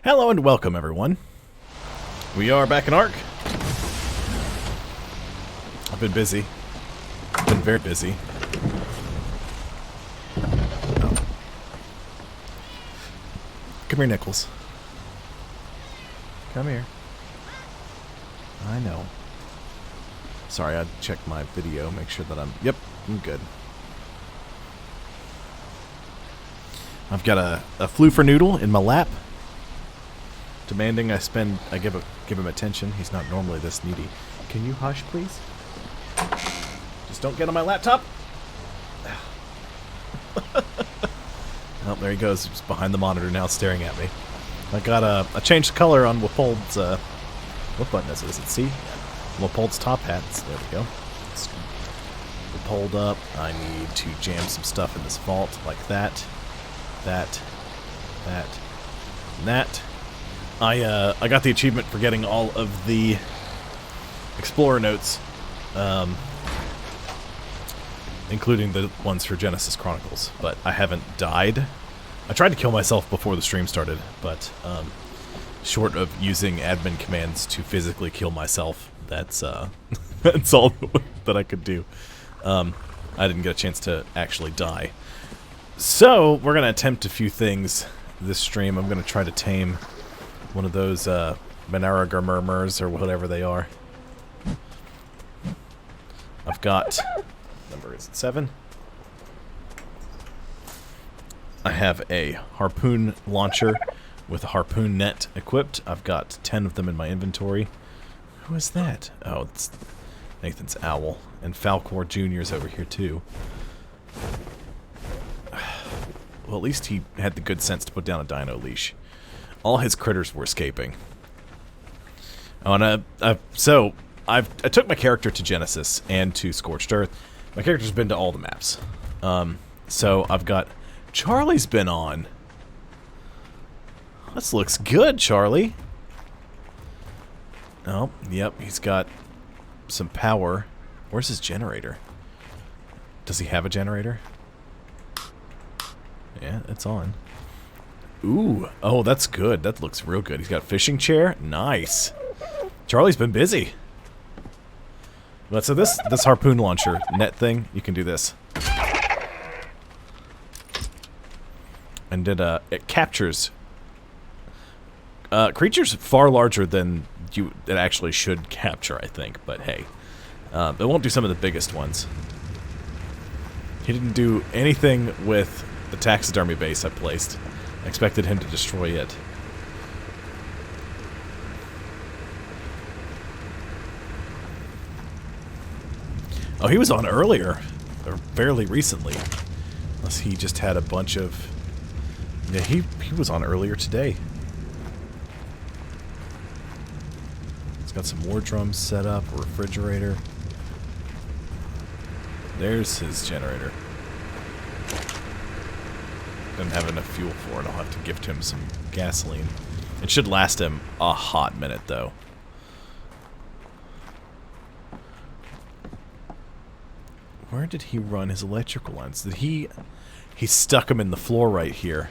Hello and welcome, everyone. We are back in Ark. I've been busy. I've been very busy. Oh. Come here, Nichols. Come here. I know. Sorry, I checked my video, make sure that Yep, I'm good. I've got a floofer noodle in my lap. Demanding I give him attention. He's not normally this needy. Can you hush, please? Just don't get on my laptop. Oh, there he goes. He's behind the monitor now, staring at me. I changed the color on Wapold's. What button is it? Is it C? Wapold's top hats. There we go. Let's Wapold up. I need to jam some stuff in this vault like that, that, and that. I got the achievement for getting all of the Explorer notes, including the ones for Genesis Chronicles, but I haven't died. I tried to kill myself before the stream started, but short of using admin commands to physically kill myself, that's that's all that I could do. I didn't get a chance to actually die. So we're gonna attempt a few things this stream. I'm gonna try to tame one of those Managarmrmrs or whatever they are. I've got, number is it 7? I have a harpoon launcher with a harpoon net equipped. I've got 10 of them in my inventory. Who is that? Oh, it's Nathan's owl. And Falcor Jr.'s over here too. Well, at least he had the good sense to put down a dino leash. All his critters were escaping. Oh, and I took my character to Genesis and to Scorched Earth. My character's been to all the maps. So I've got Charlie's been on. This looks good, Charlie. Oh, yep, he's got some power. Where's his generator? Does he have a generator? Yeah, it's on. Ooh, oh, that's good. That looks real good. He's got a fishing chair. Nice. Charlie's been busy. But so this harpoon launcher net thing, you can do this. And it captures creatures far larger than it actually should capture, I think. But hey, it won't do some of the biggest ones. He didn't do anything with the taxidermy base I placed. I expected him to destroy it. Oh, he was on earlier, or fairly recently. Unless he just had a bunch of... Yeah, he was on earlier today. He's got some war drums set up, a refrigerator. There's his generator. Doesn't have enough fuel for it. I'll have to gift him some gasoline. It should last him a hot minute, though. Where did he run his electrical lines? Did he stuck them in the floor right here.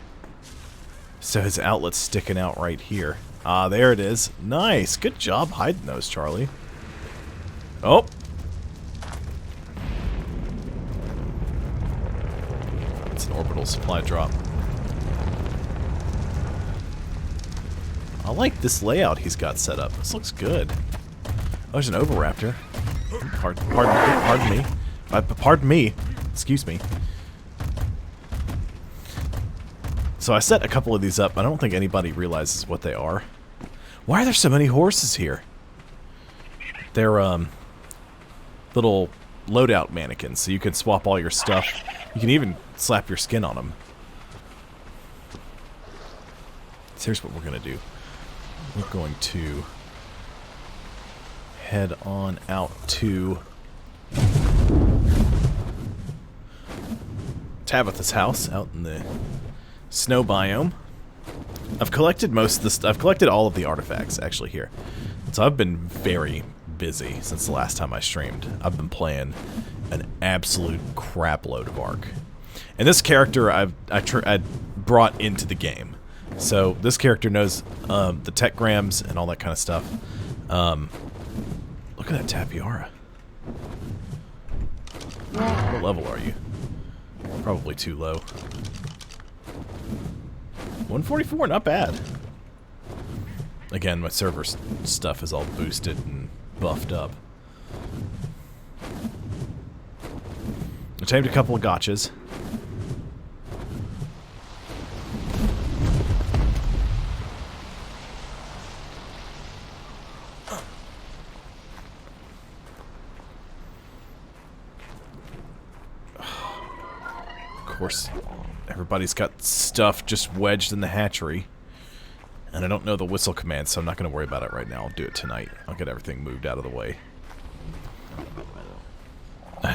So his outlet's sticking out right here. Ah, there it is. Nice. Good job hiding those, Charlie. Oh. It's an orbital supply drop. I like this layout he's got set up. This looks good. Oh, there's an Oviraptor. Pardon me. Pardon me. Excuse me. So I set a couple of these up. I don't think anybody realizes what they are. Why are there so many horses here? They're little loadout mannequins, so you can swap all your stuff. You can even slap your skin on them. So here's what we're going to do. We're going to head on out to Tabitha's house out in the snow biome. I've collected most of the stuff. I've collected all of the artifacts actually here. So I've been very busy since the last time I streamed. I've been playing an absolute crap load of Ark. And this character I brought into the game. So this character knows the tech grams and all that kind of stuff. Look at that Tapiara. What level are you? Probably too low. 144, not bad. Again, my server stuff is all boosted and buffed up. I tamed a couple of gotchas. Of course, everybody's got stuff just wedged in the hatchery. And I don't know the whistle command, so I'm not going to worry about it right now. I'll do it tonight. I'll get everything moved out of the way.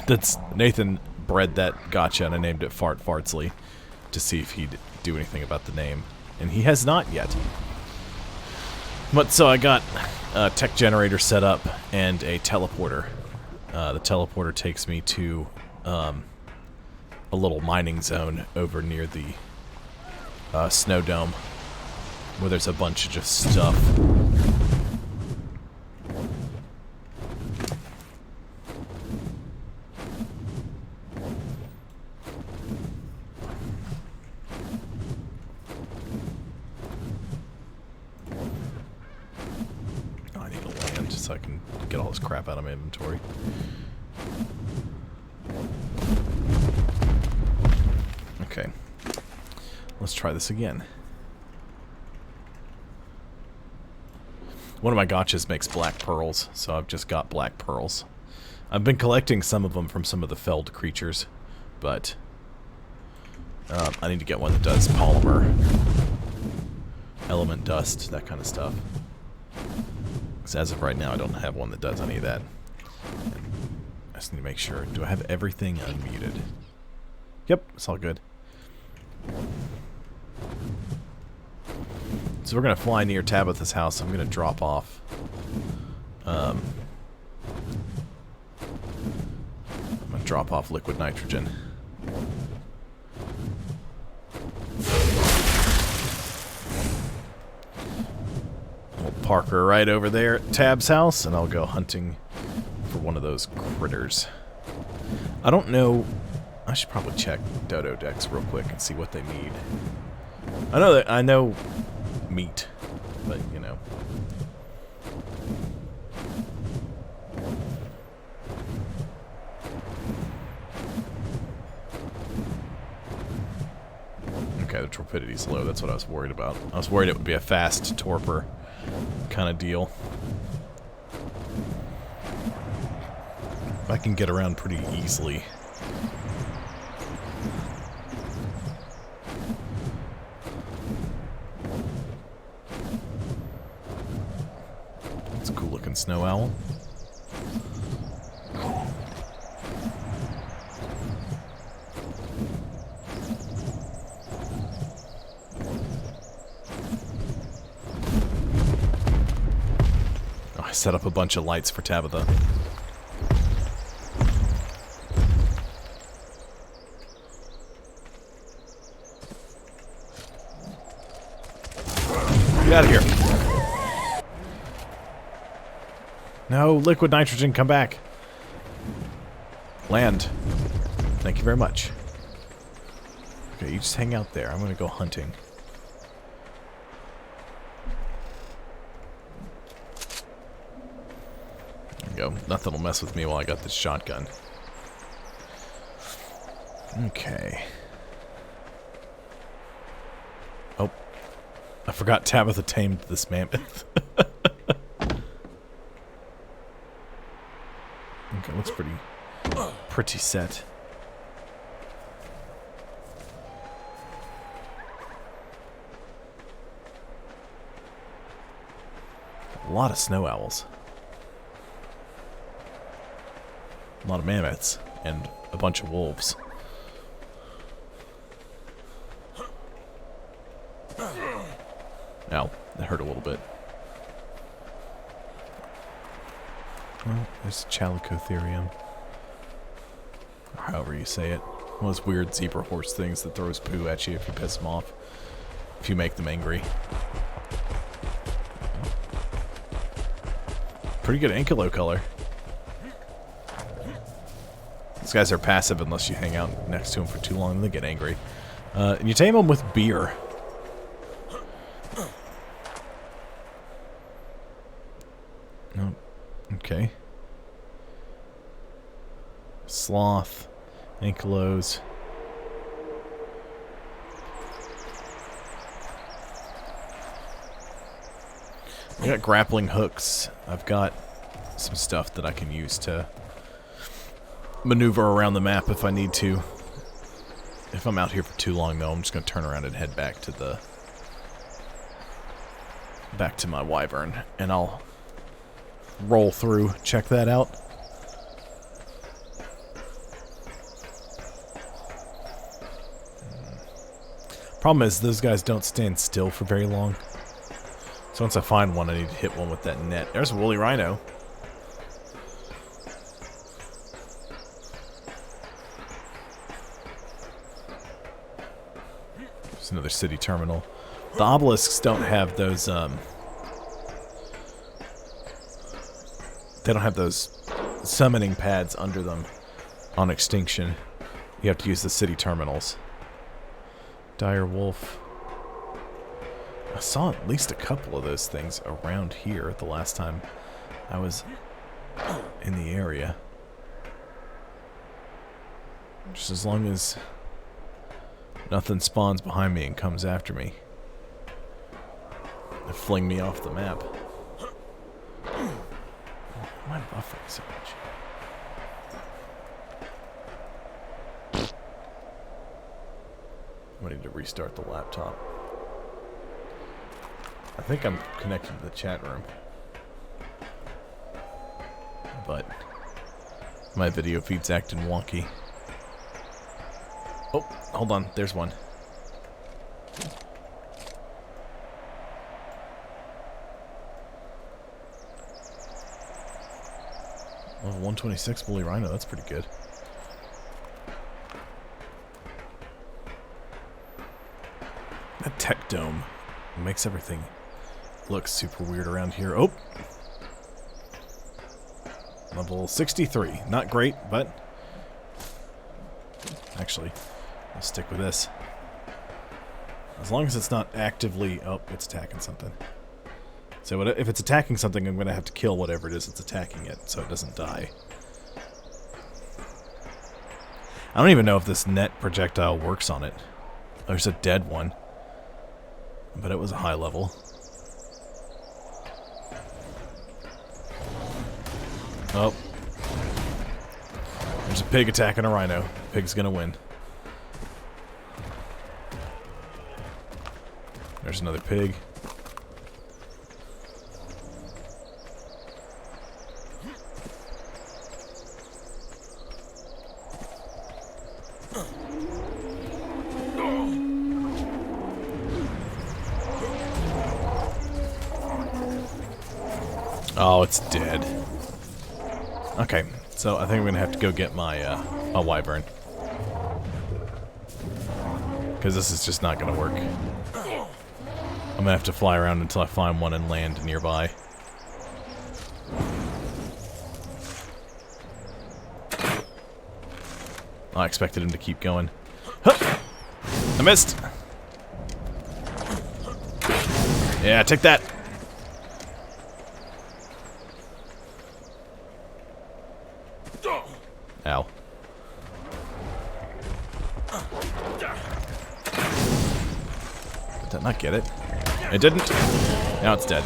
That's Nathan bred that gotcha, and I named it Fart Fartsley to see if he'd do anything about the name. And he has not yet. But so I got a tech generator set up and a teleporter. The teleporter takes me to a little mining zone over near the snow dome, where there's a bunch of just stuff. Oh, I need to land so I can get all this crap out of my inventory. Okay. Let's try this again. One of my gotchas makes black pearls, so I've just got black pearls. I've been collecting some of them from some of the felled creatures, but I need to get one that does polymer, element dust, that kind of stuff. Because as of right now, I don't have one that does any of that. I just need to make sure. Do I have everything unmuted? Yep, it's all good. So we're going to fly near Tabitha's house. I'm going to drop off. I'm going to drop off liquid nitrogen. We'll park her right over there at Tab's house, and I'll go hunting for one of those critters. I don't know. I should probably check Dodo decks real quick and see what they need. I know meat, but you know. Okay, the torpidity's low. That's what I was worried about. I was worried it would be a fast torpor kind of deal. I can get around pretty easily. That's a cool looking snow owl. Oh, I set up a bunch of lights for Tabitha. Get out of here. No, liquid nitrogen, come back. Land. Thank you very much. Okay, you just hang out there. I'm gonna go hunting. There we go. Nothing will mess with me while I got this shotgun. Okay. Oh. I forgot Tabitha tamed this mammoth. Okay, looks pretty set. A lot of snow owls. A lot of mammoths. And a bunch of wolves. Ow, that hurt a little bit. Well, there's Chalicotherium. Or however you say it. One of those weird zebra horse things that throws poo at you if you piss them off. if you make them angry. Pretty good ankyllo color. These guys are passive unless you hang out next to them for too long and they get angry. And you tame them with beer. Oh, okay. Sloth, ankyllos. I got grappling hooks. I've got some stuff that I can use to maneuver around the map if I need to. If I'm out here for too long, though, I'm just going to turn around and head back to my wyvern, and I'll roll through, check that out. Problem is, those guys don't stand still for very long. So once I find one, I need to hit one with that net. There's a woolly rhino. There's another city terminal. The obelisks don't have those, they don't have those summoning pads under them on extinction. You have to use the city terminals. Dire wolf. I saw at least a couple of those things around here the last time I was in the area. Just as long as nothing spawns behind me and comes after me. They fling me off the map. Why am I buffering so much? I need to restart the laptop. I think I'm connected to the chat room. But my video feed's acting wonky. Oh, hold on. There's one. Level 126 woolly rhino. That's pretty good. That tech dome makes everything look super weird around here. Oh! Level 63. Not great, but actually, I'll stick with this. As long as it's not actively... Oh, it's attacking something. So if it's attacking something, I'm going to have to kill whatever it is that's attacking it so it doesn't die. I don't even know if this net projectile works on it. There's a dead one. But it was a high level. Oh. There's a pig attacking a rhino. Pig's gonna win. There's another pig. Oh, it's dead. Okay, so I think I'm gonna have to go get my a wyvern, because this is just not gonna work. I'm gonna have to fly around until I find one and land nearby. I expected him to keep going. Huh! I missed. Yeah, take that. Ow. Did that not get it? It didn't. Now it's dead.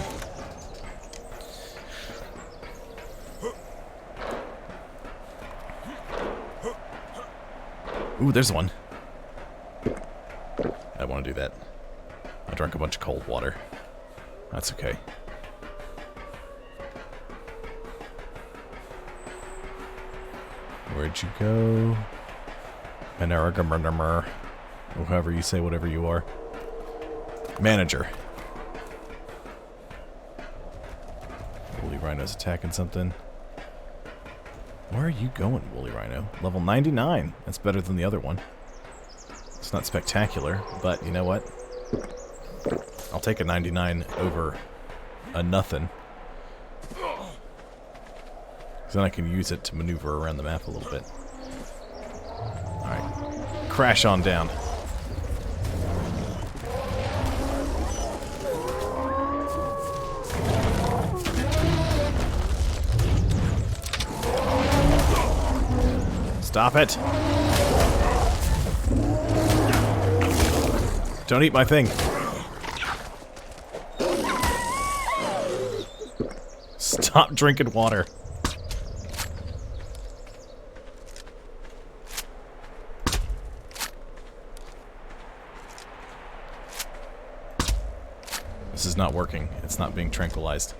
Ooh, there's one. I don't want to do that. I drank a bunch of cold water. That's okay. Where'd you go? Managarmramrmr. Or however you say whatever you are. Manager. Woolly Rhino's attacking something. Where are you going, Woolly Rhino? Level 99. That's better than the other one. It's not spectacular, but you know what? I'll take a 99 over a nothing. Then I can use it to maneuver around the map a little bit. Alright. Crash on down. Stop it! Don't eat my thing. Stop drinking water. This is not working. It's not being tranquilized.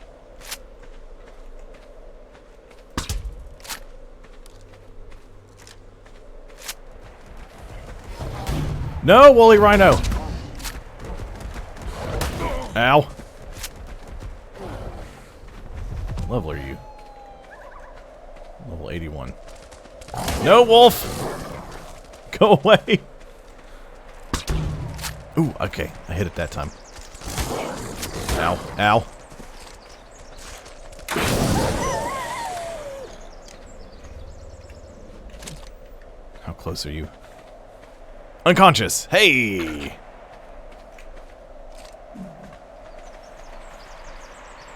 No, woolly rhino! Ow. What level are you? Level 81. No, wolf! Go away! Ooh, okay. I hit it that time. Ow. Ow. How close are you? Unconscious! Hey!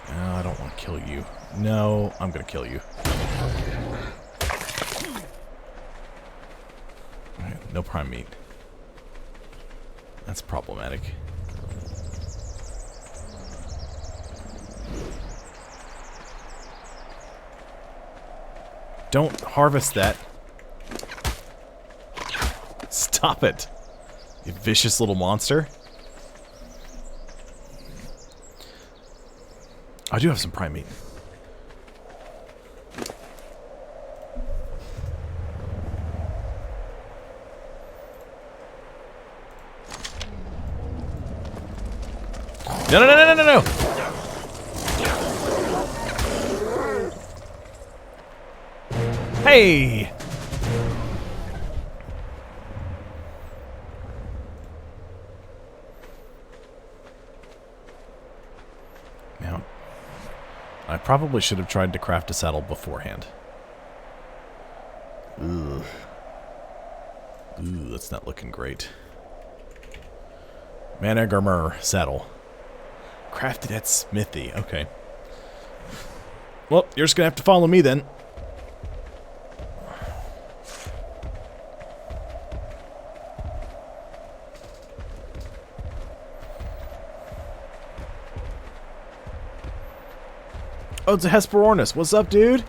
No, I don't want to kill you. No, I'm gonna kill you. Right, no prime meat. That's problematic. Don't harvest that. Stop it, you vicious little monster. I do have some prime meat. No, no, no, no, no, no, no! Hey! Now, I probably should have tried to craft a saddle beforehand. Ugh. Ooh, that's not looking great. Managrmr saddle. Crafted at Smithy. Okay. Well, you're just gonna have to follow me then. Oh, it's a Hesperornis. What's up, dude?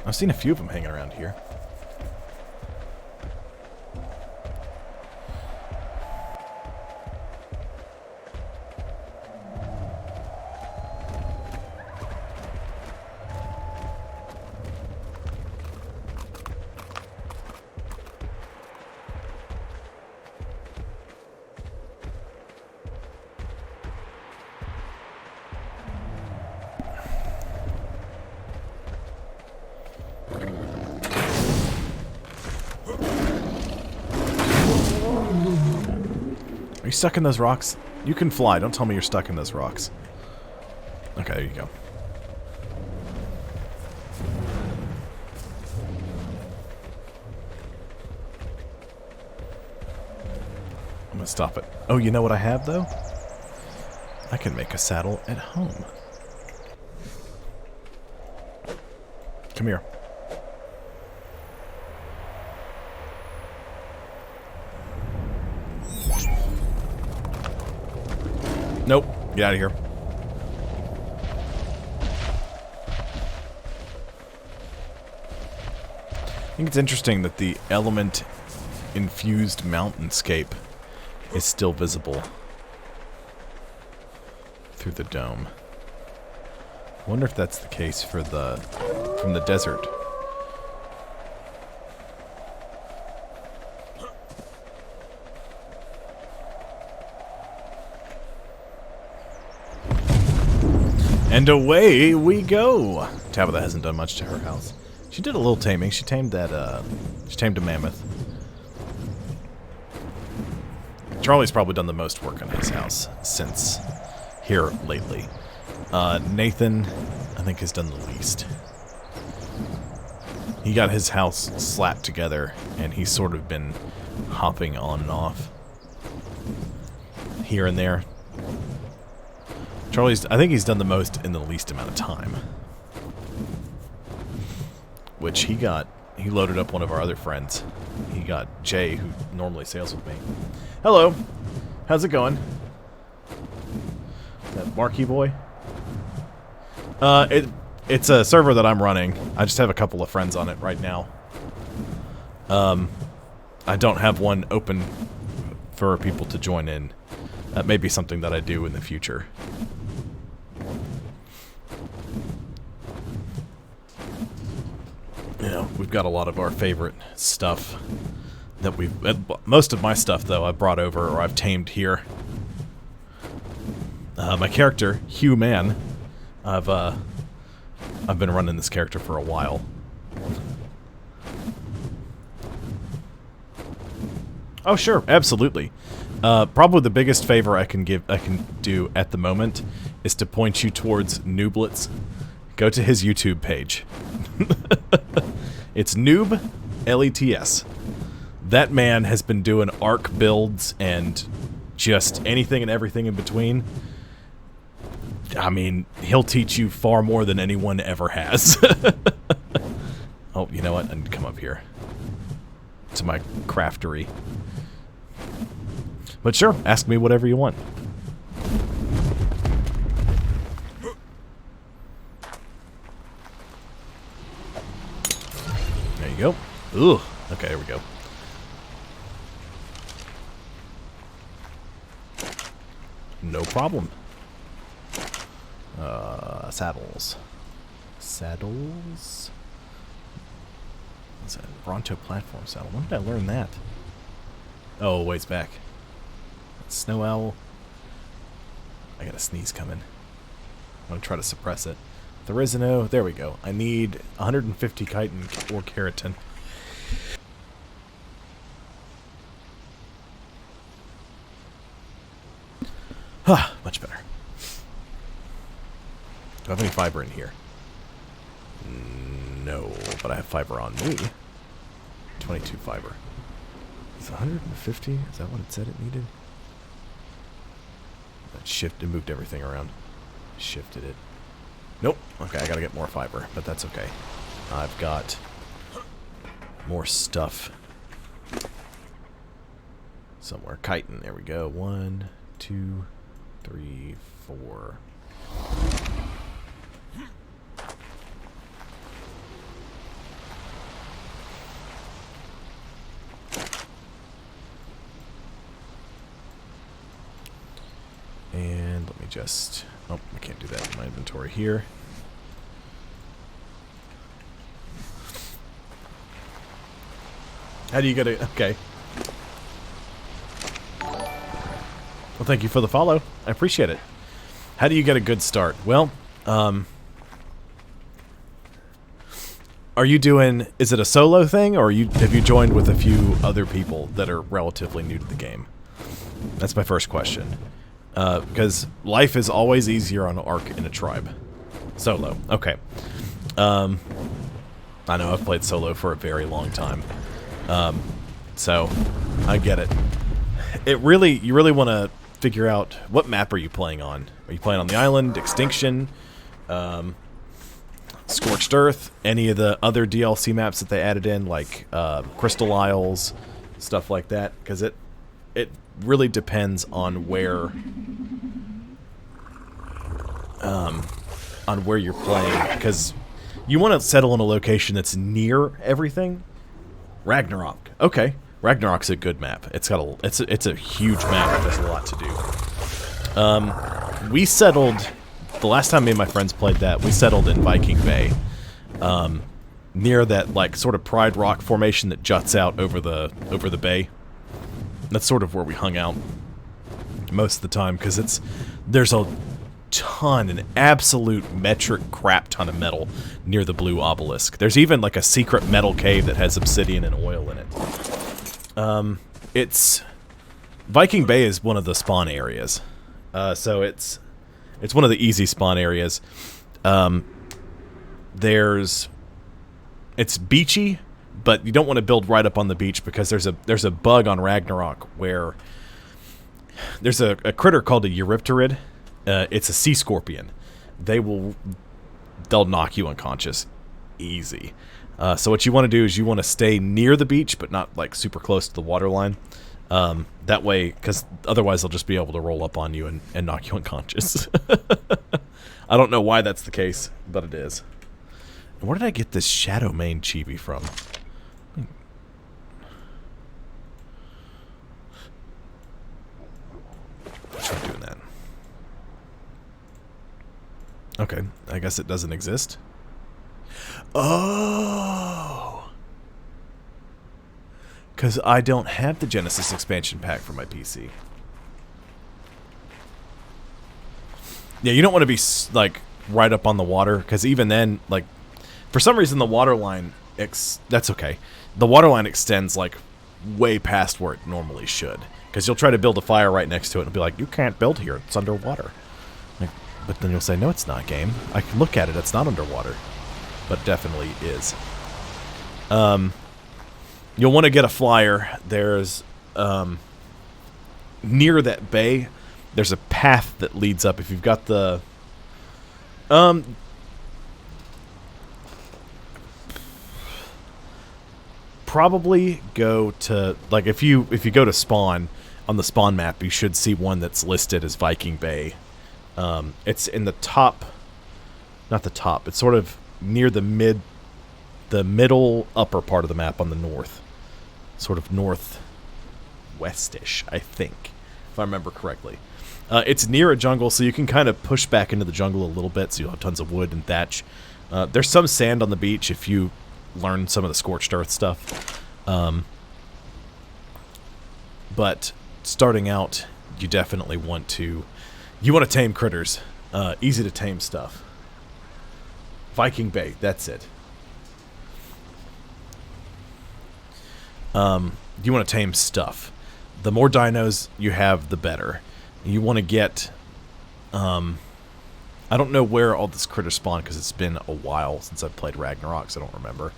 I've seen a few of them hanging around here. Are you stuck in those rocks? You can fly. Don't tell me you're stuck in those rocks. Okay, there you go. I'm gonna stop it. Oh, you know what I have, though? I can make a saddle at home. Come here. Nope. Get out of here. I think it's interesting that the element-infused mountainscape is still visible through the dome. I wonder if that's the case for from the desert. And away we go! Tabitha hasn't done much to her house. She did a little taming. She tamed that, she tamed a mammoth. Charlie's probably done the most work on his house since here lately. Nathan, I think, has done the least. He got his house slapped together, and he's sort of been hopping on and off here and there. Charlie's, I think he's done the most in the least amount of time. Which he loaded up one of our other friends. He got Jay, who normally sails with me. Hello. How's it going? That Marquee boy? It's a server that I'm running. I just have a couple of friends on it right now. I don't have one open for people to join in. That may be something that I do in the future. You know, we've got a lot of our favorite stuff that most of my stuff, though, I've brought over or I've tamed here. My character, Hugh Man, I've been running this character for a while. Oh, sure, absolutely. Probably the biggest favor I can do at the moment is to point you towards Nooblets. Go to his YouTube page. It's Noob LETS. That man has been doing ARC builds and just anything and everything in between. I mean, he'll teach you far more than anyone ever has. Oh, you know what? I need to come up here to my craftery. But sure, ask me whatever you want. There you go. Ooh. Okay, there we go. No problem. Saddles. Saddles? What's that? Bronto platform saddle. When did I learn that? Oh, ways back. Snow owl. I got a sneeze coming. I'm going to try to suppress it. Therizino. There we go. I need 150 chitin or keratin. Much better. Do I have any fiber in here? No, but I have fiber on me. 22 fiber. Is it 150? Is that what it said it needed? That shifted, moved everything around. Shifted it. Nope. Okay, I gotta get more fiber, but that's okay. I've got more stuff somewhere. Chitin, there we go. 1, 2, 3, 4. And let me just... Oh, I can't do that in my inventory here. How do you get it? Okay. Well, thank you for the follow. I appreciate it. How do you get a good start? Well, are you doing... Is it a solo thing, or have you joined with a few other people that are relatively new to the game? That's my first question. Because life is always easier on Ark in a tribe. Solo. Okay. I know I've played solo for a very long time. So, I get it. You really want to figure out, what map are you playing on? Are you playing on the island, Extinction, Scorched Earth, any of the other DLC maps that they added in, like Crystal Isles, stuff like that? Because it really depends on where you're playing, because you want to settle in a location that's near everything. Ragnarok. Okay, Ragnarok's a good map. It's a huge map. There's a lot to do. We settled the last time me and my friends played that. We settled in Viking Bay, near that like sort of Pride Rock formation that juts out over the bay. That's sort of where we hung out most of the time, because there's a ton, an absolute metric crap ton of metal near the blue obelisk. There's even like a secret metal cave that has obsidian and oil in it. It's Viking Bay is one of the spawn areas. So it's one of the easy spawn areas. It's beachy, but you don't want to build right up on the beach because there's a bug on Ragnarok where there's a critter called a Eurypterid. It's a sea scorpion. They'll knock you unconscious easy. So what you want to do is you want to stay near the beach, but not like super close to the water line. That way, because otherwise they'll just be able to roll up on you and knock you unconscious. I don't know why that's the case, but it is. And where did I get this Shadow Mane chibi from? Try doing that. Okay, I guess it doesn't exist. Oh! Because I don't have the Genesis expansion pack for my PC. Yeah, you don't want to be, like, right up on the water, because even then, like, for some reason the water line, that's okay. The water line extends, like, way past where it normally should. Because you'll try to build a fire right next to it and be like, you can't build here, it's underwater. Like, but then you'll say, no, it's not, game. I can look at it, it's not underwater. But definitely is. You'll want to get a flyer. There's, near that bay, there's a path that leads up. If you've got the, probably go to, like, if you go to spawn, on the spawn map, you should see one that's listed as Viking Bay. It's in the top, not the top, it's sort of near the middle upper part of the map on the north. Sort of northwestish, I think, if I remember correctly. It's near a jungle, so you can kind of push back into the jungle a little bit, so you'll have tons of wood and thatch. There's some sand on the beach if you learn some of the scorched earth stuff. But starting out, you definitely want to tame critters. Easy to tame stuff. Viking Bay, that's it. You want to tame stuff. The more dinos you have, the better. You want to get... I don't know where all this critter spawn because it's been a while since I've played Ragnarok, so I don't remember.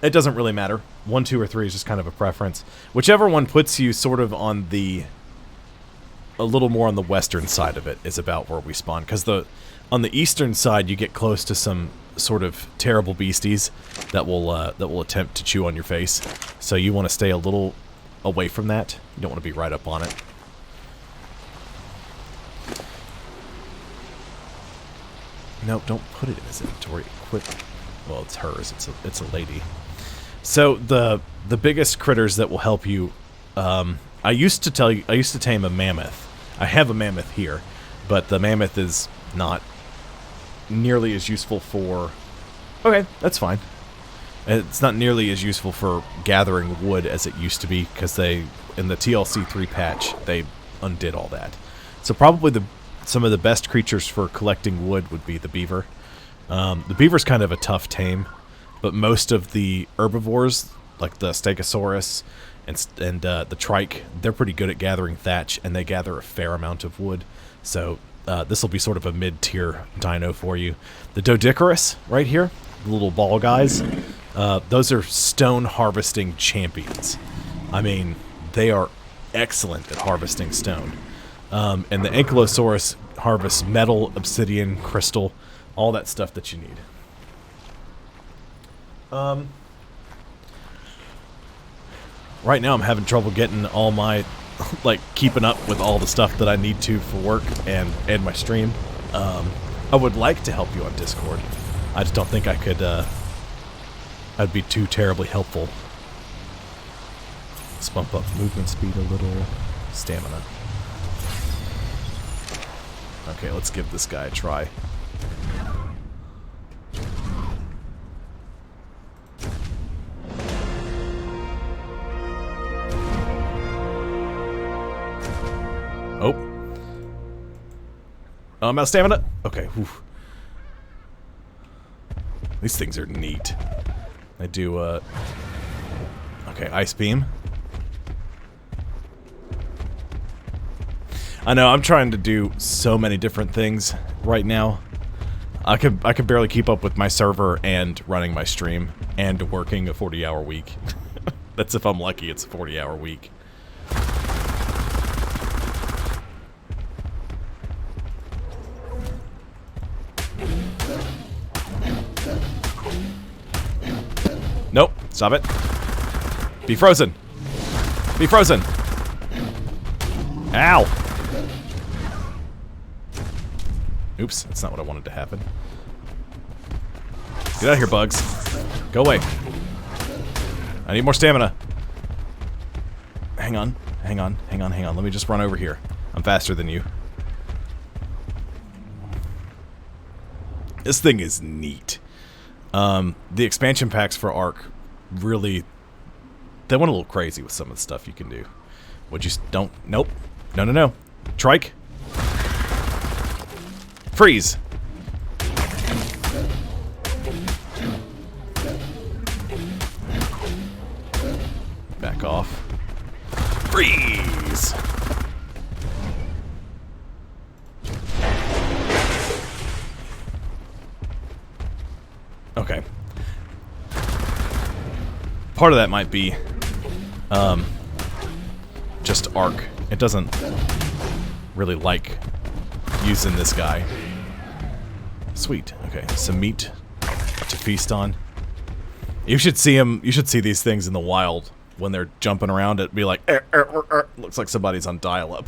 It doesn't really matter. 1, 2, or 3 is just kind of a preference. Whichever one puts you sort of on the... a little more on the western side of it is about where we spawn. Because on the eastern side, you get close to some sort of terrible beasties that will attempt to chew on your face. So you want to stay a little away from that. You don't want to be right up on it. No, don't put it in his inventory. Quit. Well, it's hers. It's a lady. So the biggest critters that will help you. I used to tame a mammoth. I have a mammoth here, but the mammoth is not nearly as useful for... Okay, that's fine. It's not nearly as useful for gathering wood as it used to be, because in the TLC 3 patch, they undid all that. So probably some of the best creatures for collecting wood would be the beaver. The beaver's kind of a tough tame, but most of the herbivores, like the Stegosaurus and the trike, they're pretty good at gathering thatch, and they gather a fair amount of wood. So this will be sort of a mid-tier dino for you. The Doedicurus right here, the little ball guys, those are stone harvesting champions. I mean, they are excellent at harvesting stone. And the Ankylosaurus harvests metal, obsidian, crystal, all that stuff that you need. Right now I'm having trouble getting all my, like, keeping up with all the stuff that I need to for work and my stream. I would like to help you on Discord. I just don't think I could, I'd be too terribly helpful. Let's bump up movement speed a little. Stamina. Okay, let's give this guy a try. Oh. I'm out of stamina. Okay. Whew. These things are neat. I do, okay, Ice Beam. I know, I'm trying to do so many different things right now. I could barely keep up with my server and running my stream and working a 40-hour week. That's if I'm lucky, it's a 40-hour week. Nope, stop it. Be frozen. Be frozen. Ow. Oops, that's not what I wanted to happen. Get out of here, bugs. Go away. I need more stamina. Hang on, hang on, hang on, hang on. Let me just run over here. I'm faster than you. This thing is neat. The expansion packs for Ark really... They went a little crazy with some of the stuff you can do. Would you... Don't... Nope. No, no, no. Trike. Freeze. Back off. Freeze. Okay. Part of that might be just Ark. It doesn't really like using this guy. Sweet. Okay, some meat to feast on. You should see him. You should see these things in the wild when they're jumping around. It'd be like, looks like somebody's on dial-up.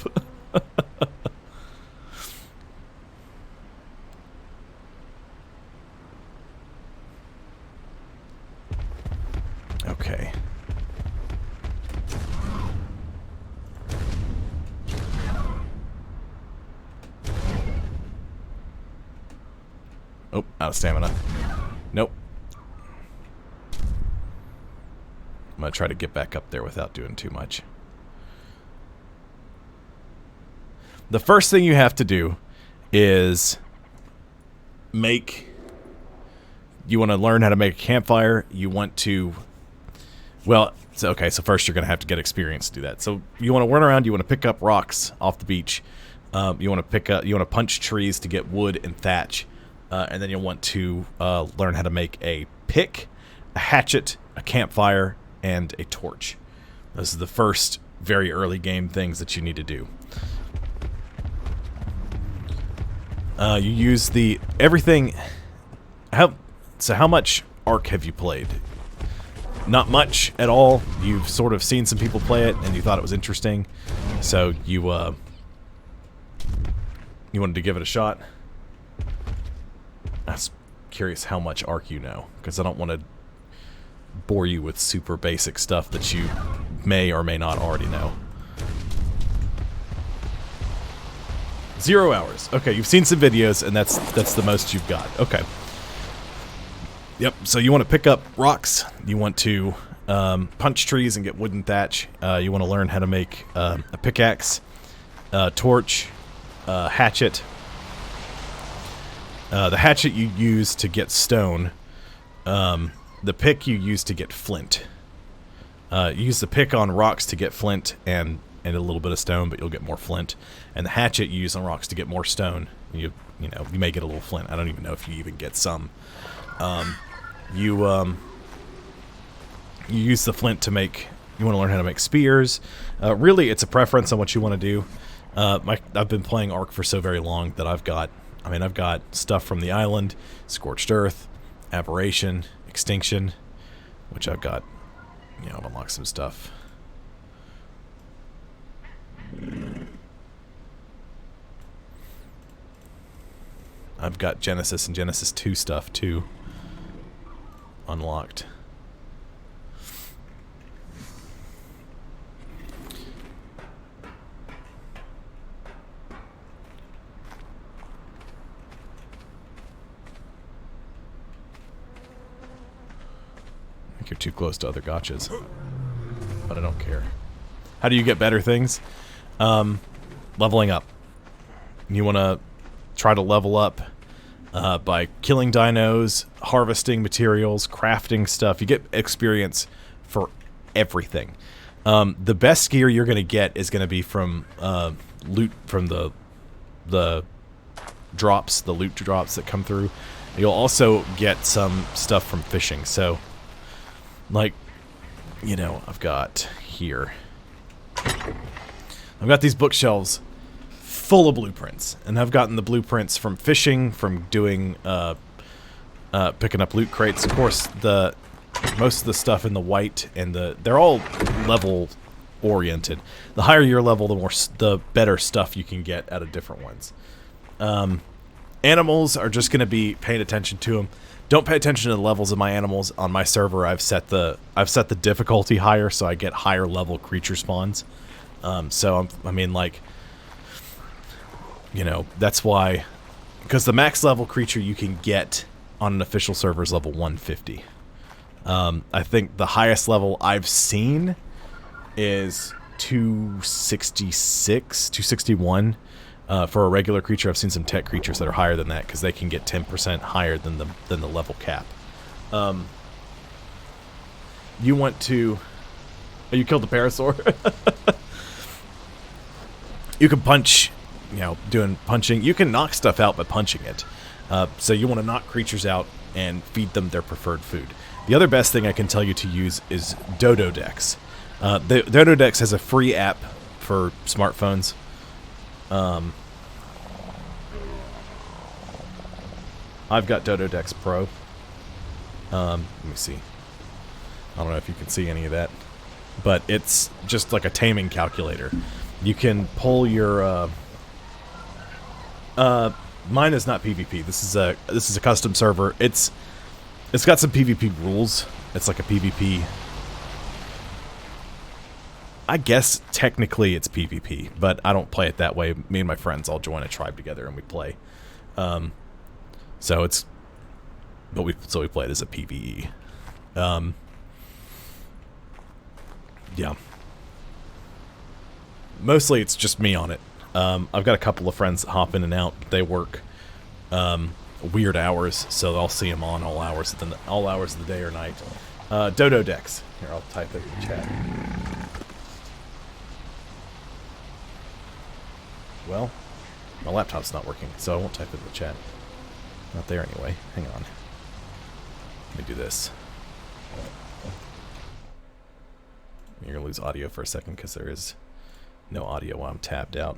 Okay. Oh, out of stamina. Nope. I'm gonna try to get back up there without doing too much. The first thing you have to do is make... You want to learn how to make a campfire. You want to... Well, so, okay, so first you're going to have to get experience to do that. So you want to run around, you want to pick up rocks off the beach. You want to punch trees to get wood and thatch. And then you'll want to learn how to make a pick, a hatchet, a campfire, and a torch. Those are the first very early game things that you need to do. You use the everything. How much Ark have you played? Not much at all. You've sort of seen some people play it, and you thought it was interesting, so you wanted to give it a shot. I was curious how much Ark you know, because I don't want to bore you with super basic stuff that you may or may not already know. 0 hours. Okay, you've seen some videos, and that's the most you've got. Okay. Yep, so you want to pick up rocks, you want to punch trees and get wood and thatch, you want to learn how to make a pickaxe, torch, hatchet. The hatchet you use to get stone, the pick you use to get flint. You use the pick on rocks to get flint and a little bit of stone, but you'll get more flint. And the hatchet you use on rocks to get more stone. You may get a little flint. I don't even know if you even get some. You use the flint to make... You want to learn how to make spears. Really, it's a preference on what you want to do. I've been playing Ark for so very long that I've got stuff from the island, Scorched Earth, Aberration, Extinction, which I've got, I've unlocked some stuff. I've got Genesis and Genesis 2 stuff too unlocked. I think you're too close to other gotchas, but I don't care. How do you get better things? Leveling up. You want to try to level up by killing dinos, harvesting materials, crafting stuff. You get experience for everything. The best gear you're going to get is going to be from loot from the drops, the loot drops that come through. You'll also get some stuff from fishing. So, like, you know, I've got here. I've got these bookshelves full of blueprints, and I've gotten the blueprints from fishing, from doing picking up loot crates. Of course, most of the stuff in the white and they're all level oriented. The higher your level, the better stuff you can get out of different ones. Animals are just going to be paying attention to them. Don't pay attention to the levels of my animals. On my server, I've set the difficulty higher, so I get higher level creature spawns. I mean, like, you know, that's why, because the max level creature you can get on an official server is level 150. I think the highest level I've seen is 266, 261. For a regular creature, I've seen some tech creatures that are higher than that because they can get 10% higher than the level cap. You want to... Oh, you killed the parasaur? You can punch, you know, doing punching. You can knock stuff out by punching it. So you want to knock creatures out and feed them their preferred food. The other best thing I can tell you to use is Dododex. The Dododex has a free app for smartphones. I've got Dododex Pro. Let me see. I don't know if you can see any of that, but it's just like a taming calculator. You can pull your mine is not PvP. This is a custom server. It's got some PvP rules. It's like a PvP. I guess technically it's PvP, but I don't play it that way. Me and my friends all join a tribe together and we play. So we play it as a PvE. Yeah. Mostly it's just me on it. I've got a couple of friends that hop in and out. They work weird hours, so I'll see them on all hours of the day or night. Dododex. Here, I'll type it in the chat. Well, my laptop's not working, so I won't type it in the chat. Not there anyway. Hang on. Let me do this. You're going to lose audio for a second because there is no audio while I'm tabbed out.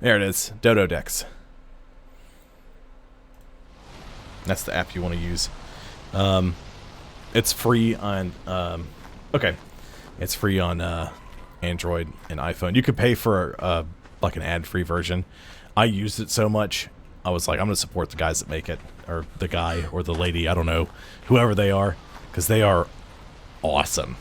There it is. Dododex. That's the app you want to use. It's free on... okay. It's free on... Android and iPhone. You could pay for like an ad-free version. I used it so much, I was like, I'm going to support the guys that make it, or the guy or the lady, I don't know, whoever they are, because they are awesome.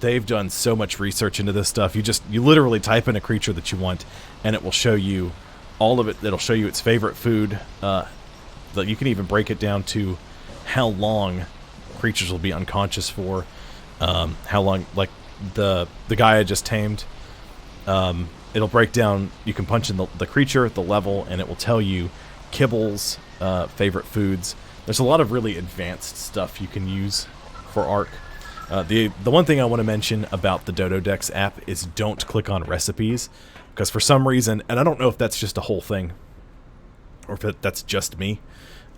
They've done so much research into this stuff. You literally type in a creature that you want, and it will show you all of it. It'll show you its favorite food. That you can even break it down to how long creatures will be unconscious for, how long, like the guy I just tamed, it'll break down, you can punch in the creature, the level, and it will tell you kibbles, favorite foods. There's a lot of really advanced stuff you can use for Ark. The one thing I want to mention about the Dododex app is don't click on recipes, because for some reason, and I don't know if that's just a whole thing, or if that's just me,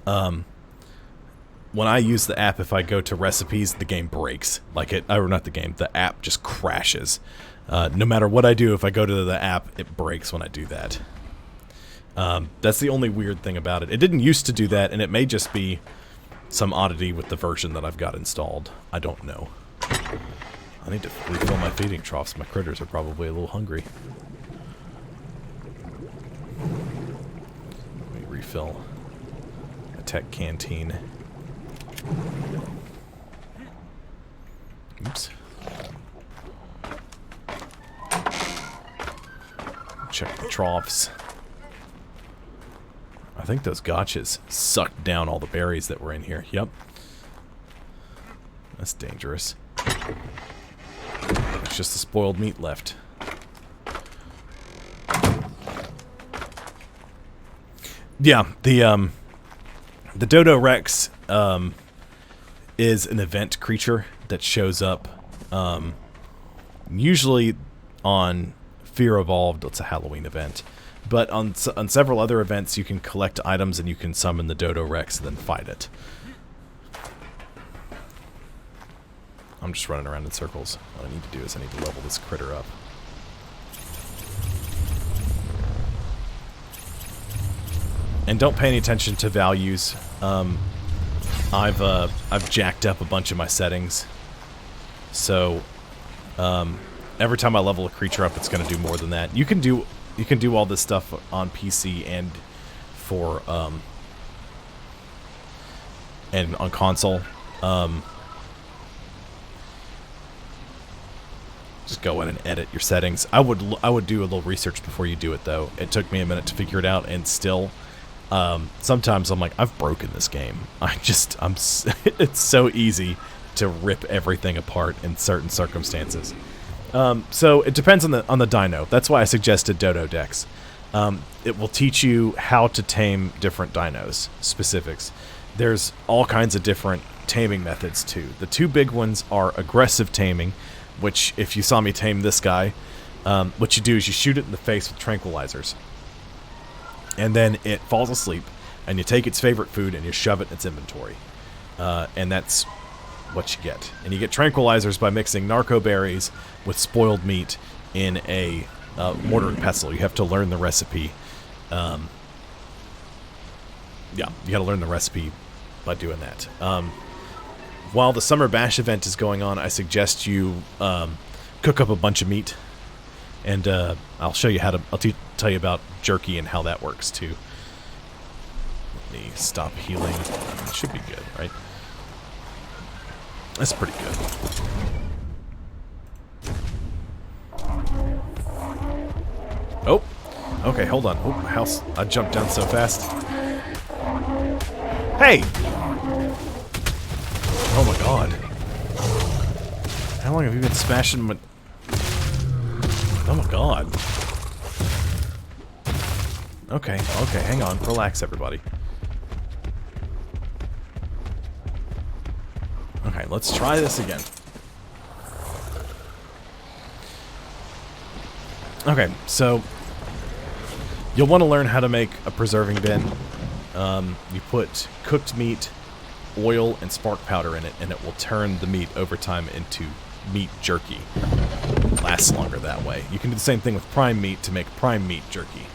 when I use the app, if I go to recipes, the game breaks. Or not the game, the app just crashes. No matter what I do, if I go to the app, it breaks when I do that. That's the only weird thing about it. It didn't used to do that, and it may just be some oddity with the version that I've got installed. I don't know. I need to refill my feeding troughs. My critters are probably a little hungry. Let me refill a tech canteen. Oops. Check the troughs. I think those gotchas sucked down all the berries that were in here. Yep. That's dangerous. There's just the spoiled meat left. Yeah, the Dodo Rex is an event creature that shows up Usually on Fear Evolved, it's a Halloween event. But on several other events, you can collect items and you can summon the Dodo Rex and then fight it. I'm just running around in circles. What I need to do is I need to level this critter up. And don't pay any attention to values. I've jacked up a bunch of my settings. So every time I level a creature up, it's going to do more than that. You can do all this stuff on PC and for and on console. Just go in and edit your settings. I would do a little research before you do it, though. It took me a minute to figure it out, and still, sometimes I'm like, I've broken this game. It's so easy to rip everything apart in certain circumstances. So it depends on the dino. That's why I suggested Dodo Dex. It will teach you how to tame different dinos, specifics. There's all kinds of different taming methods, too. The two big ones are aggressive taming, which, if you saw me tame this guy, what you do is you shoot it in the face with tranquilizers. And then it falls asleep, and you take its favorite food and you shove it in its inventory. And that's what you get. And you get tranquilizers by mixing narco berries with spoiled meat in a mortar and pestle. You have to learn the recipe. Yeah, you got to learn the recipe by doing that. While the Summer Bash event is going on, I suggest you cook up a bunch of meat, and I'll show you how to. I'll tell you about jerky and how that works too. Let me stop healing. It should be good, right? That's pretty good. Oh, okay, hold on. Oh, house! I jumped down so fast. Hey! Oh my god. How long have you been smashing my... Oh my god. Okay, hang on. Relax, everybody. Okay, let's try this again. Okay, so... You'll want to learn how to make a preserving bin. You put cooked meat, oil, and spark powder in it, and it will turn the meat over time into meat jerky. It lasts longer that way. You can do the same thing with prime meat to make prime meat jerky.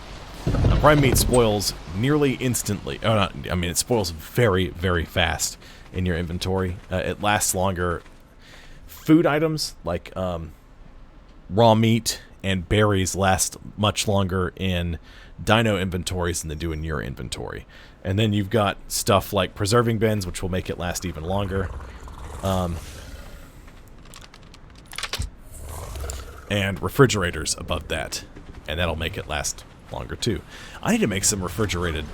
Prime meat spoils nearly instantly. Oh, not, I mean, it spoils very, very fast in your inventory. It lasts longer. Food items like raw meat and berries last much longer in dino inventories than they do in your inventory. And then you've got stuff like preserving bins, which will make it last even longer. And refrigerators above that. And that'll make it last longer too. I need to make some refrigerated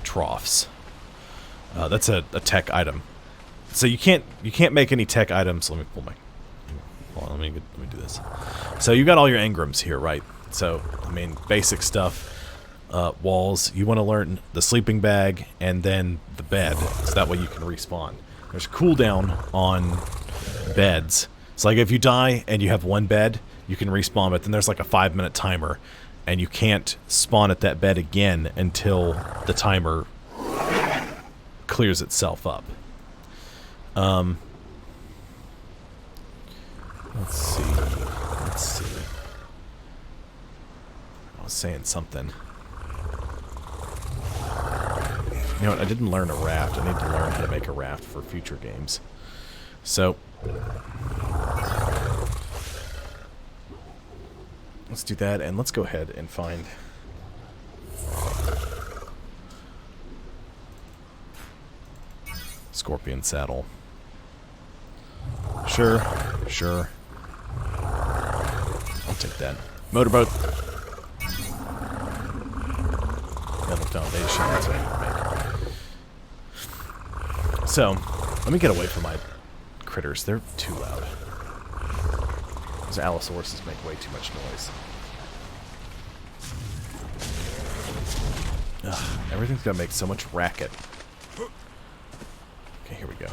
troughs. That's a tech item. So you can't make any tech items. Let me pull my... Hold on, let me do this. So you got all your engrams here, right? So, I mean, basic stuff. Walls. You want to learn the sleeping bag and then the bed, so that way you can respawn. There's cooldown on beds. So like if you die and you have one bed, you can respawn, but then there's like a 5-minute timer, and you can't spawn at that bed again until the timer clears itself up. Let's see. I was saying something. You know what, I didn't learn a raft. I need to learn how to make a raft for future games. So, let's do that, and let's go ahead and find... Scorpion saddle. Sure. I'll take that. Motorboat. Metal foundation, that's what I need to make. So, let me get away from my critters. They're too loud. Those Allosauruses make way too much noise. Ugh, everything's gonna make so much racket. Okay, here we go.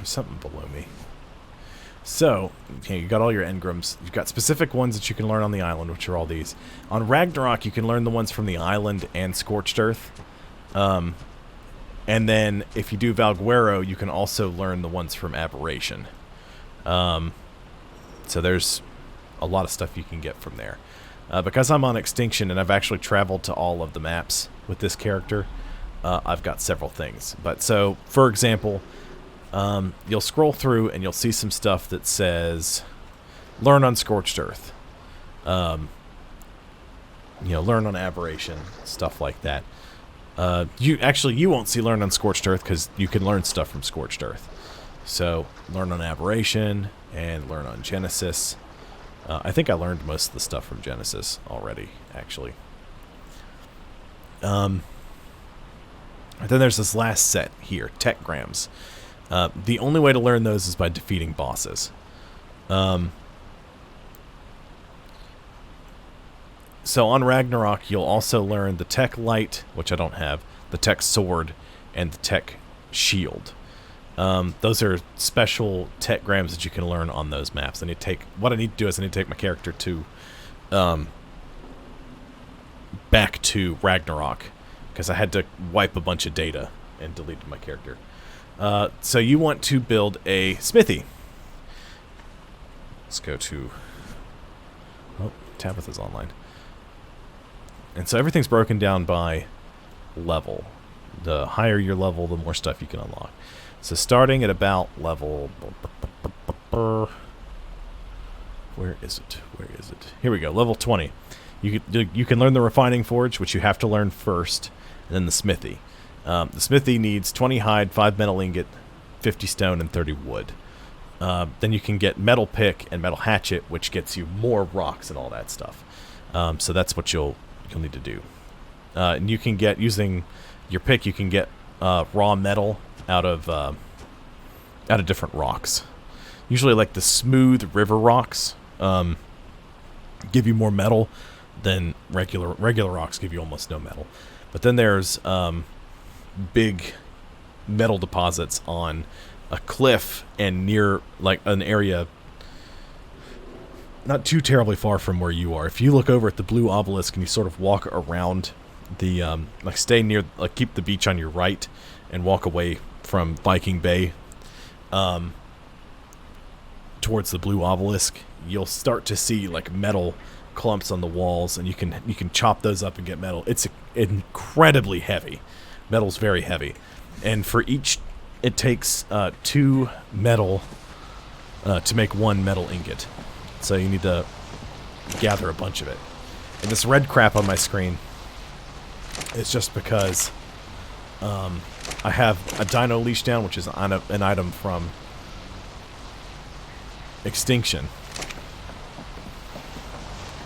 There's something below me. So, okay, you got all your engrams. You've got specific ones that you can learn on the island, which are all these. On Ragnarok, you can learn the ones from the island and Scorched Earth. And then, if you do Valguero, you can also learn the ones from Aberration. So there's a lot of stuff you can get from there. Because I'm on Extinction and I've actually traveled to all of the maps with this character, I've got several things. But so, for example, you'll scroll through and you'll see some stuff that says, learn on Scorched Earth. You know, learn on Aberration, stuff like that. You won't see learn on Scorched Earth because you can learn stuff from Scorched Earth. So, learn on Aberration and learn on Genesis. I think I learned most of the stuff from Genesis already, actually. Then there's this last set here, Techgrams. The only way to learn those is by defeating bosses. So on Ragnarok, you'll also learn the Tech Light, which I don't have, the Tech Sword, and the Tech Shield. Those are special Techgrams that you can learn on those maps. What I need to do is I need to take my character to back to Ragnarok, because I had to wipe a bunch of data and deleted my character. So you want to build a smithy. Let's go to... Oh, Tabitha's online. And so everything's broken down by level. The higher your level, the more stuff you can unlock. So starting at about level... Where is it? Where is it? Here we go, level 20. You can learn the Refining Forge, which you have to learn first, and then the Smithy. The Smithy needs 20 hide, 5 metal ingot, 50 stone, and 30 wood. Then you can get Metal Pick and Metal Hatchet, which gets you more rocks and all that stuff. So that's what you'll need to do. And you can get, using your pick, you can get raw metal out of different rocks. Usually, like the smooth river rocks, give you more metal than regular rocks give you almost no metal. But then there's big metal deposits on a cliff and near like an area not too terribly far from where you are. If you look over at the blue obelisk and you sort of walk around the like stay near, like keep the beach on your right and walk away from Viking Bay towards the blue obelisk, you'll start to see like metal clumps on the walls, and you can chop those up and get metal. It's incredibly heavy. Metal's very heavy, and for each, it takes 2 metal to make 1 metal ingot. So you need to gather a bunch of it. And this red crap on my screen is just because I have a Dino Leash Down, which is an item from Extinction,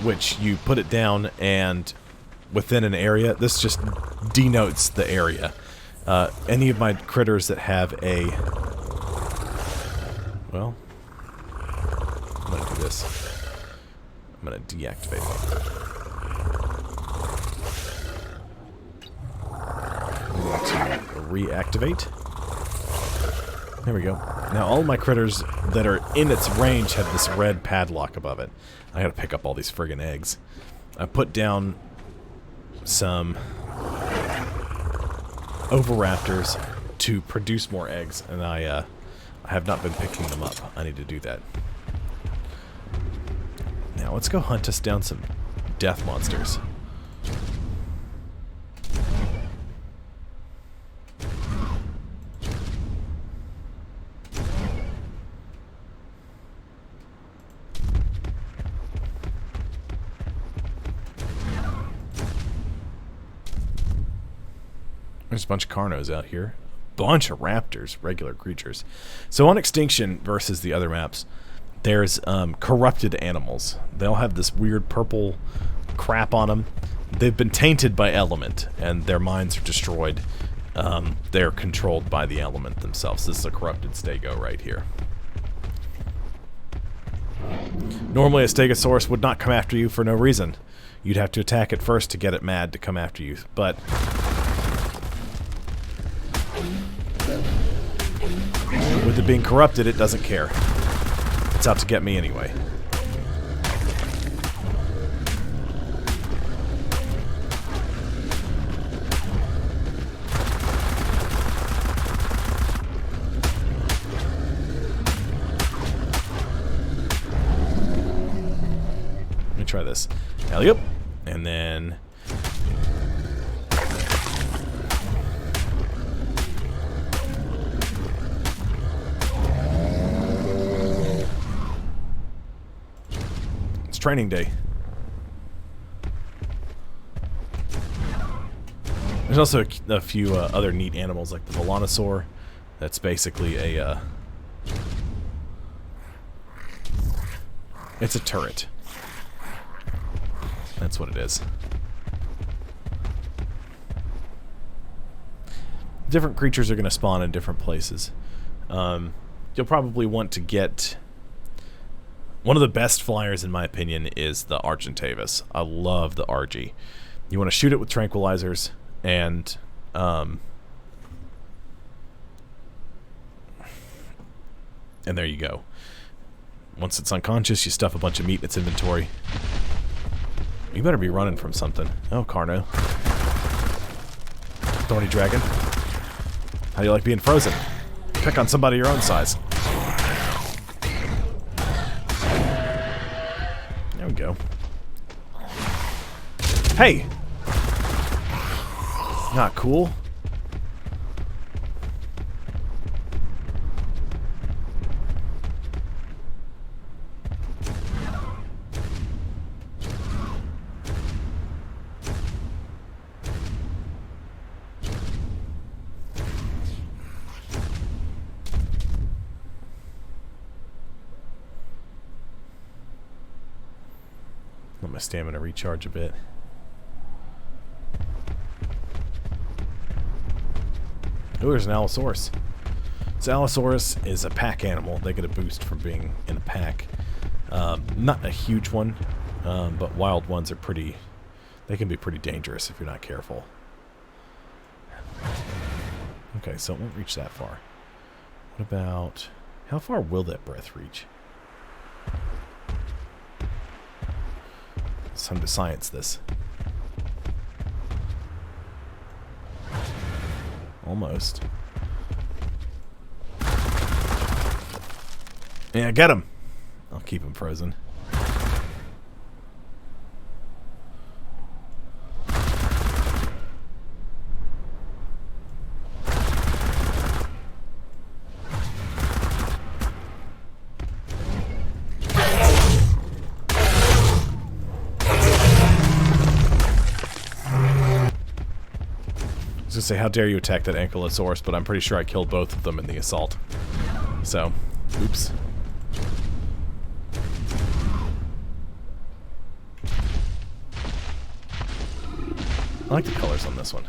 which you put it down and within an area, this just denotes the area. Any of my critters that have a... Well, I'm going to do this. I'm going to deactivate them. I'm going to reactivate. There we go. Now all my critters that are in its range have this red padlock above it. I gotta pick up all these friggin' eggs. I put down some Oviraptors to produce more eggs, and I have not been picking them up. I need to do that. Now let's go hunt us down some death monsters. There's a bunch of Carnos out here. Bunch of raptors, regular creatures. So on Extinction versus the other maps, there's corrupted animals. They all have this weird purple crap on them. They've been tainted by element, and their minds are destroyed. They're controlled by the element themselves. This is a corrupted stego right here. Normally a stegosaurus would not come after you for no reason. You'd have to attack it first to get it mad to come after you, but... with the being corrupted, it doesn't care. It's out to get me anyway. Let me try this. Alley-oop. And then... training day. There's also a few other neat animals like the Volanosaur. That's basically a it's a turret. That's what it is. Different creatures are going to spawn in different places. You'll probably want to get... One of the best flyers, in my opinion, is the Argentavis. I love the Argy. You want to shoot it with tranquilizers, and there you go. Once it's unconscious, you stuff a bunch of meat in its inventory. You better be running from something. Oh, Carno. Thorny Dragon. How do you like being frozen? Pick on somebody your own size. There we go. Hey! Not cool. Let my stamina recharge a bit. Ooh, there's an Allosaurus. So Allosaurus is a pack animal. They get a boost from being in a pack. Not a huge one, but wild ones are pretty... They can be pretty dangerous if you're not careful. Okay, so it won't reach that far. What about... How far will that breath reach? It's time to science this. Almost. Yeah, get him! I'll keep him frozen. I was gonna say, how dare you attack that Ankylosaurus, but I'm pretty sure I killed both of them in the assault. So, oops. I like the colors on this one.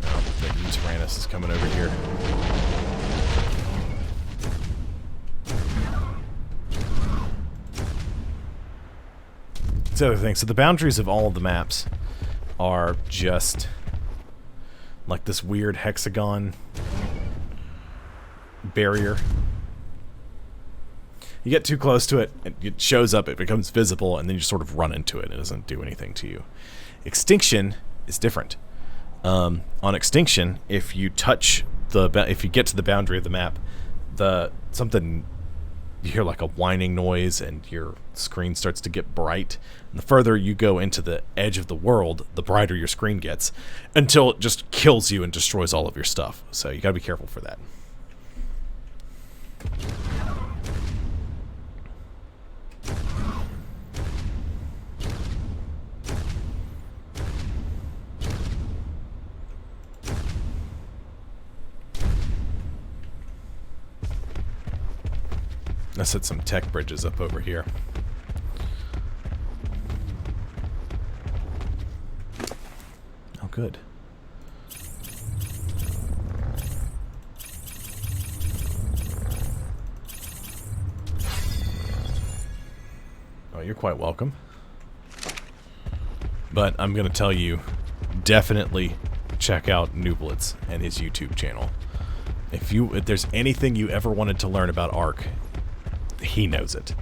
Oh, the Tyrannus is coming over here. That's the other thing. So the boundaries of all of the maps are just like this weird hexagon barrier. You get too close to it, it shows up, it becomes visible, and then you just sort of run into it. It doesn't do anything to you. Extinction is different. On Extinction, if you touch the, if you get to the boundary of the map, something, you hear like a whining noise, and your screen starts to get bright. And the further you go into the edge of the world, the brighter your screen gets, until it just kills you and destroys all of your stuff. So you gotta be careful for that. I set some tech bridges up over here. Oh, good. Oh, you're quite welcome. But I'm going to tell you, definitely check out Nooblets and his YouTube channel. If there's anything you ever wanted to learn about Ark, he knows it.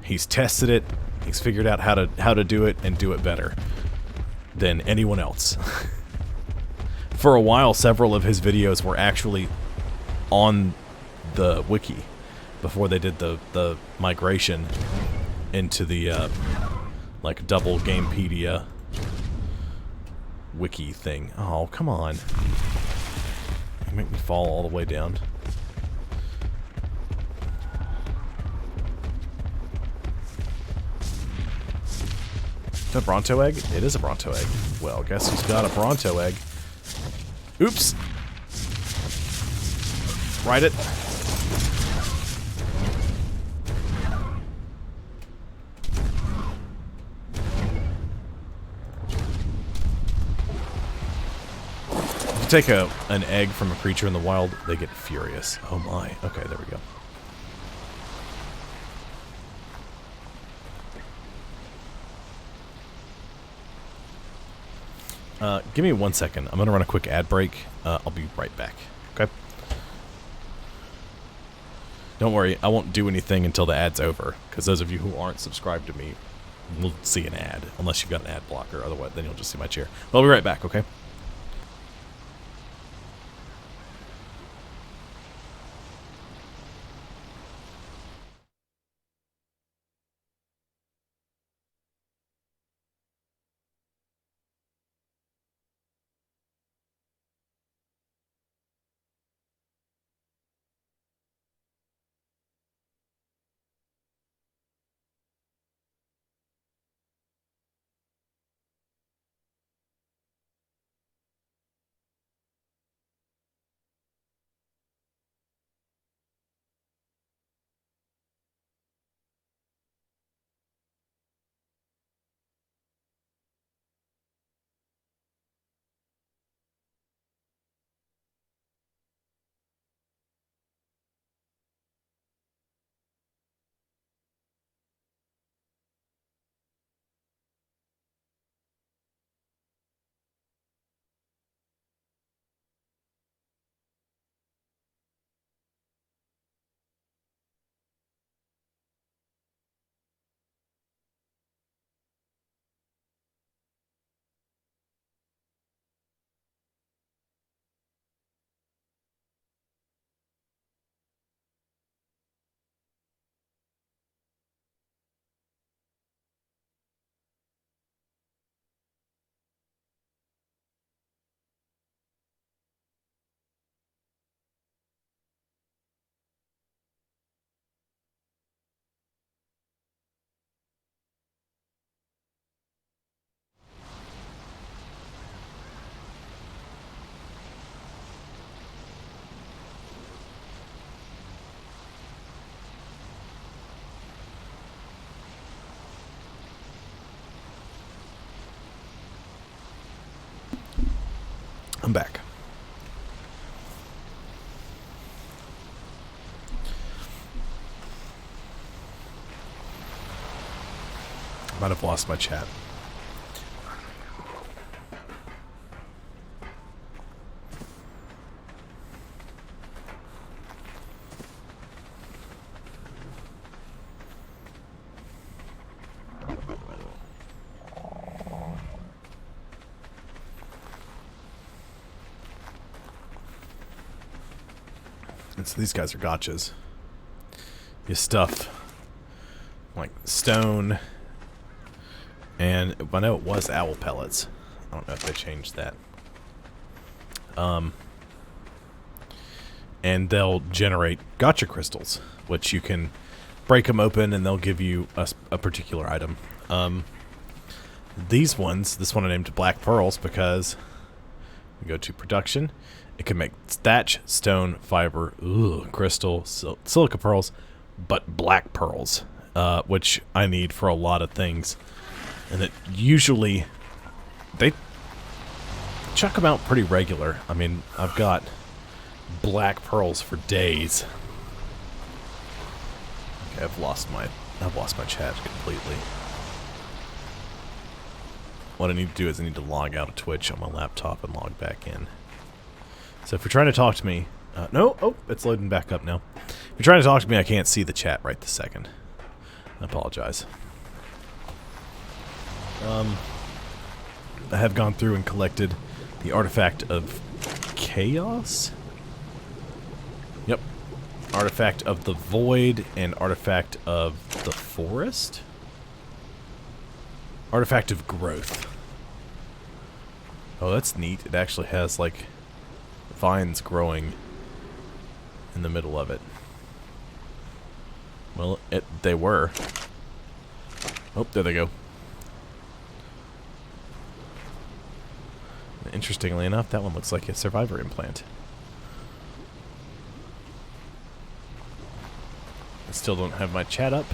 He's tested it. He's figured out how to do it and do it better than anyone else. For a while, several of his videos were actually on the wiki before they did the migration into the like double Gamepedia wiki thing. Oh, come on. You make me fall all the way down. Is that a Bronto egg? It is a Bronto egg. Well, guess who's got a Bronto egg? Oops! Ride it. If you take an egg from a creature in the wild, they get furious. Oh my. Okay, there we go. Give me 1 second. I'm going to run a quick ad break. I'll be right back. Okay? Don't worry, I won't do anything until the ad's over, because those of you who aren't subscribed to me will see an ad, unless you've got an ad blocker. Otherwise, then you'll just see my chair. But I'll be right back, okay? I'm back. I might have lost my chat. And so these guys are gotchas. You stuff like stone, and I know it was owl pellets. I don't know if they changed that. And they'll generate gotcha crystals, which you can break them open and they'll give you a particular item. These ones, this one I named Black Pearls because we go to production. It can make thatch, stone, fiber, crystal, silica pearls, but black pearls, which I need for a lot of things. And that usually, they chuck them out pretty regular. I mean, I've got black pearls for days. Okay, I've lost my chat completely. what I need to do is I need to log out of Twitch on my laptop and log back in. So if you're trying to talk to me... no! Oh, it's loading back up now. If you're trying to talk to me, I can't see the chat right this second. I apologize. I have gone through and collected the artifact of chaos? Yep. Artifact of the void and artifact of the forest? Artifact of growth. Oh, that's neat. It actually has, like, vines growing in the middle of it. Well, they were. Oh, there they go. Interestingly enough, that one looks like a survivor implant. I still don't have my chat up.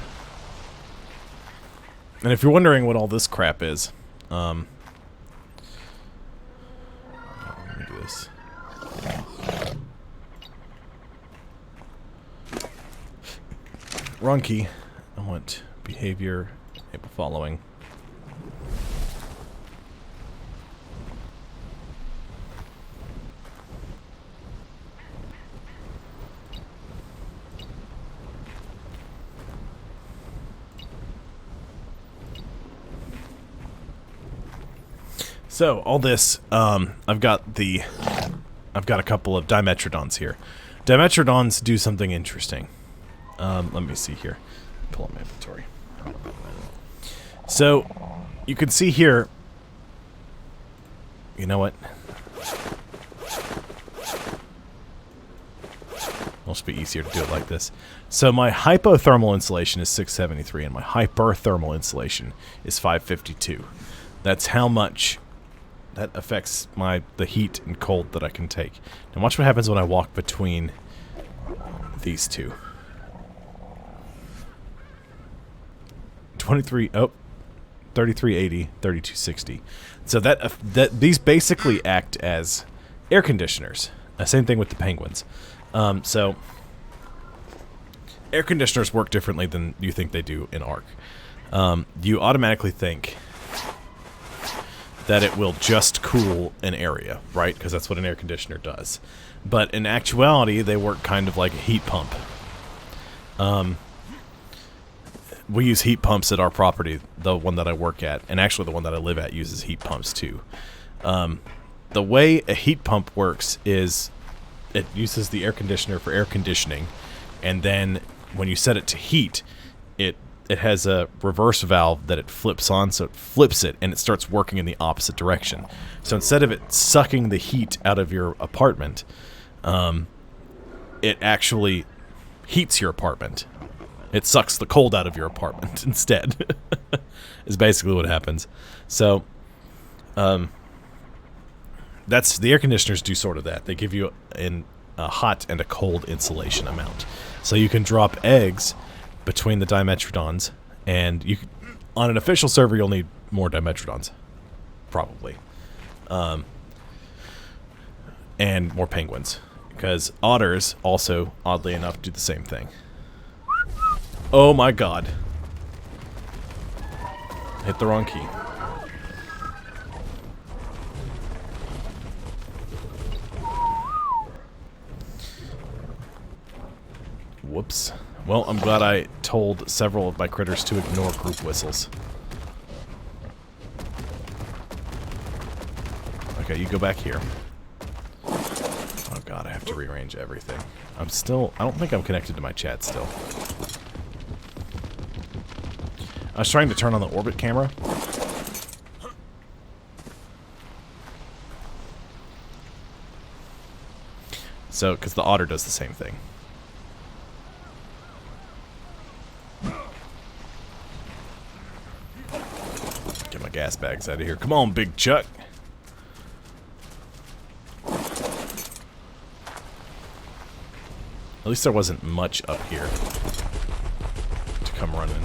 And if you're wondering what all this crap is, let me do this. Wrong key. I want behavior, enable following. So all this, I've got a couple of Dimetrodons here. Dimetrodons do something interesting. Let me see here. Pull up my inventory. So you can see here. You know what? Must be easier to do it like this. So my hypothermal insulation is 673, and my hyperthermal insulation is 552. That's how much that affects the heat and cold that I can take. Now watch what happens when I walk between these two. 3380, 3260. So these basically act as air conditioners. Same thing with the penguins. So air conditioners work differently than you think they do in Ark. You automatically think that it will just cool an area, right? Because that's what an air conditioner does. But in actuality, they work kind of like a heat pump. We use heat pumps at our property, the one that I work at, and actually the one that I live at uses heat pumps too. The way a heat pump works is it uses the air conditioner for air conditioning, and then when you set it to heat, it has a reverse valve that it flips on, so it flips it, and it starts working in the opposite direction. So instead of it sucking the heat out of your apartment, it actually heats your apartment. It sucks the cold out of your apartment instead, is basically what happens. So, that's the air conditioners do sort of that. They give you a hot and a cold insulation amount. So you can drop eggs between the Dimetrodons, and on an official server you'll need more Dimetrodons, probably, and more penguins, because otters also, oddly enough, do the same thing. Oh my god. Hit the wrong key. Whoops. Well, I'm glad I told several of my critters to ignore group whistles. Okay, you go back here. Oh god, I have to rearrange everything. I don't think I'm connected to my chat still. I was trying to turn on the orbit camera. So, because the otter does the same thing. Get my gas bags out of here. Come on, Big Chuck. At least there wasn't much up here to come running.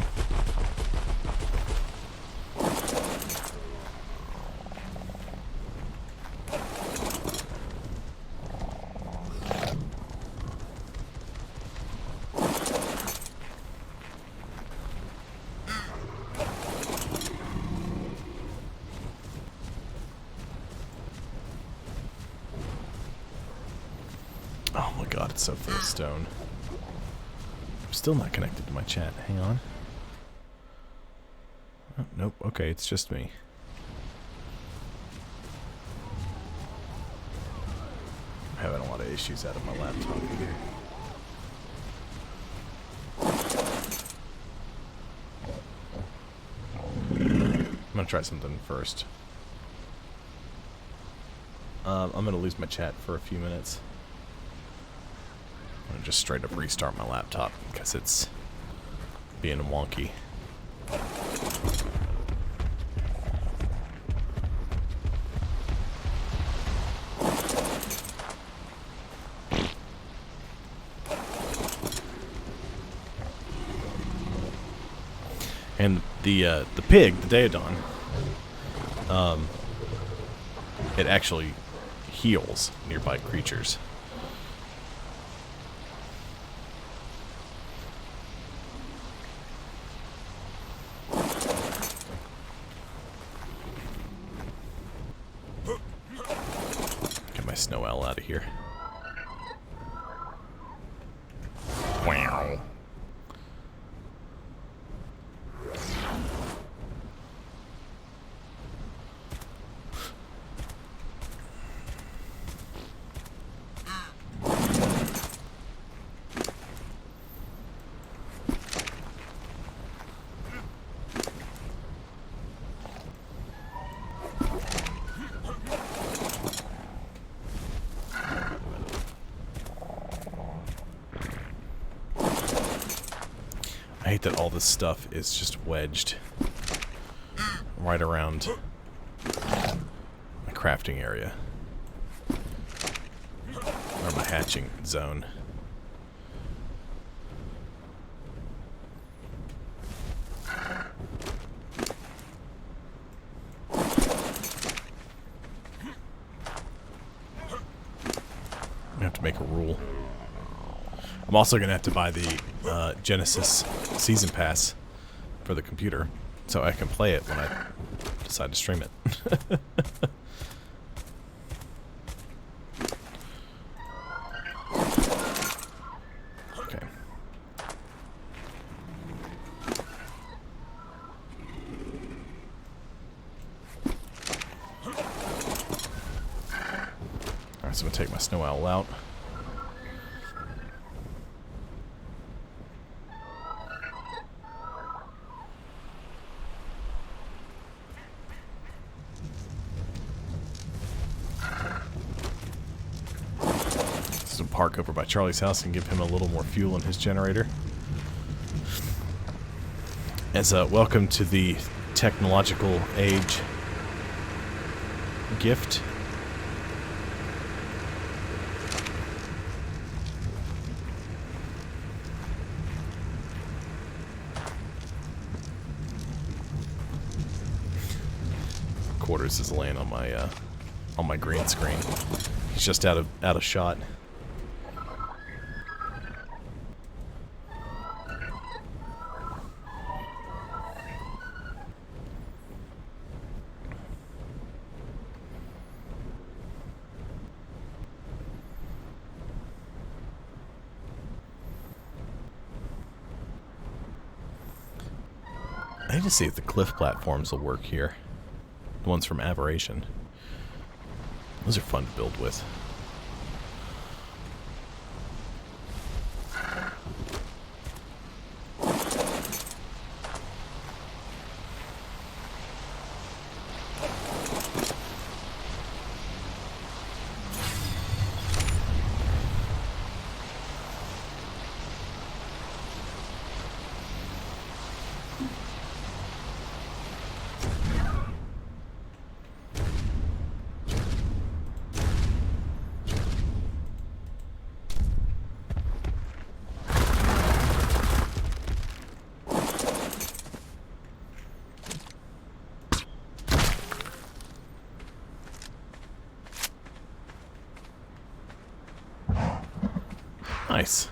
God, it's so full of stone. I'm still not connected to my chat. Hang on. Oh, nope. Okay, it's just me. I'm having a lot of issues out of my laptop here. I'm gonna try something first. I'm gonna lose my chat for a few minutes. I'm gonna just straight up restart my laptop because it's being wonky. And the pig, the Daedon, it actually heals nearby creatures. Get my snow owl out of here. Wow. I hate that all this stuff is just wedged right around my crafting area. Or my hatching zone. I have to make a rule. I'm also going to have to buy the Genesis Season Pass for the computer so I can play it when I decide to stream it. Okay. Alright, so I'm going to take my snow owl out. Park over by Charlie's house and give him a little more fuel in his generator. As a welcome to the technological age gift. Quarters is laying on my green screen. He's just out of shot. I need to see if the cliff platforms will work here. The ones from Aberration. Those are fun to build with. Nice.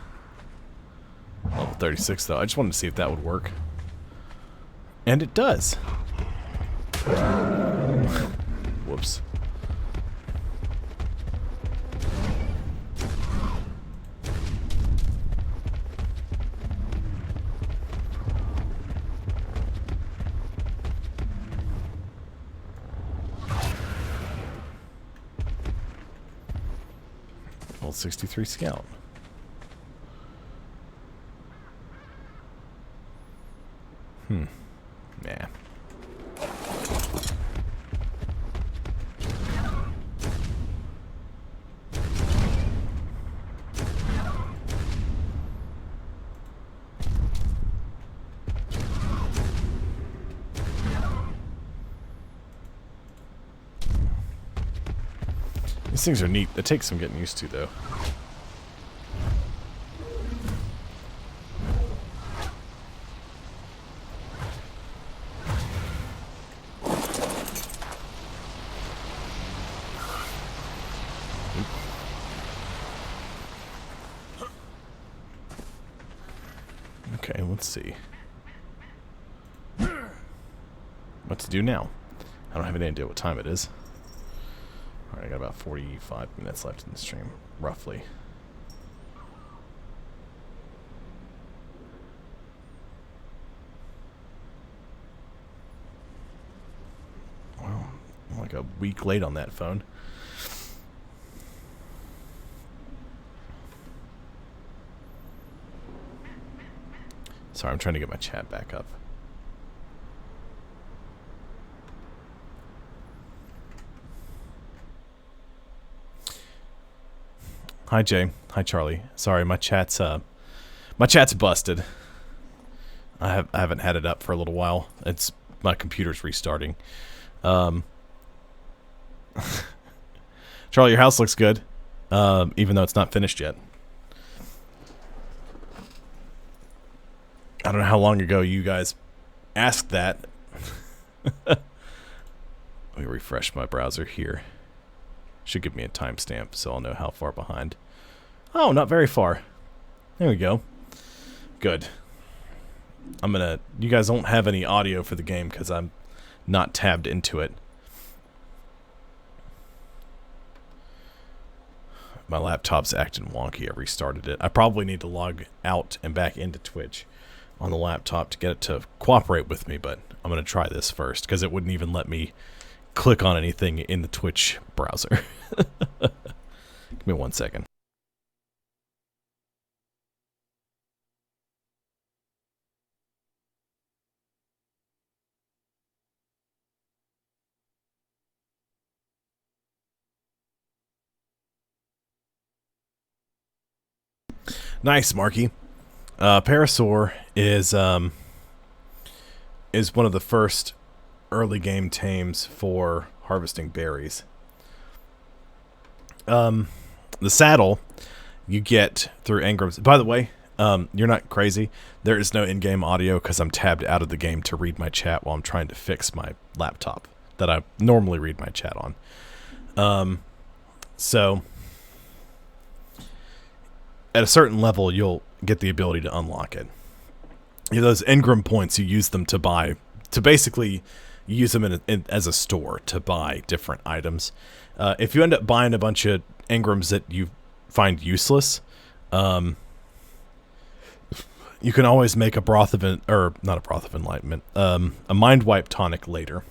Level 36 though. I just wanted to see if that would work. And it does. Whoops. Well, 63 scout. Nah. These things are neat. It takes some getting used to, though. Okay, let's see. What to do now? I don't have any idea what time it is. Alright, I got about 45 minutes left in the stream, roughly. Well, I'm like a week late on that phone. Sorry, I'm trying to get my chat back up. Hi Jay. Hi Charlie. Sorry, my chat's busted. I haven't had it up for a little while. It's my computer's restarting. Charlie, your house looks good, even though it's not finished yet. I don't know how long ago you guys asked that. Let me refresh my browser here. Should give me a timestamp so I'll know how far behind. Oh, not very far. There we go. Good. You guys don't have any audio for the game because I'm not tabbed into it. My laptop's acting wonky. I restarted it. I probably need to log out and back into Twitch on the laptop to get it to cooperate with me, but I'm going to try this first because it wouldn't even let me click on anything in the Twitch browser. Give me 1 second. Nice, Marky. Parasaur is one of the first early game tames for harvesting berries. The saddle you get through engrams. By the way, you're not crazy. There is no in-game audio because I'm tabbed out of the game to read my chat while I'm trying to fix my laptop that I normally read my chat on. So at a certain level, you'll get the ability to unlock it. You know, those engram points, you use them to basically use them as a store to buy different items. If you end up buying a bunch of engrams that you find useless, you can always make a broth of not a broth of enlightenment, a mind wipe tonic later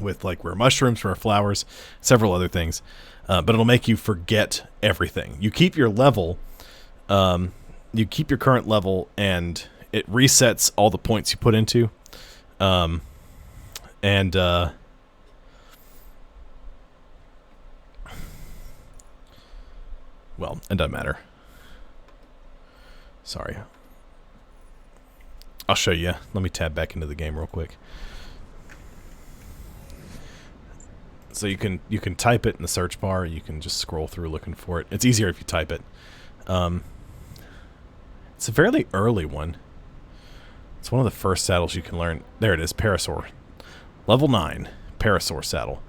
with like rare mushrooms, rare flowers, several other things. But it'll make you forget everything. You keep your level, you keep your current level, and it resets all the points you put into. Well, it doesn't matter. Sorry. I'll show you. Let me tab back into the game real quick. So you can type it in the search bar. You can just scroll through looking for it. It's easier if you type it. It's a fairly early one. It's one of the first saddles you can learn. There it is, Parasaur. Level 9, Parasaur saddle.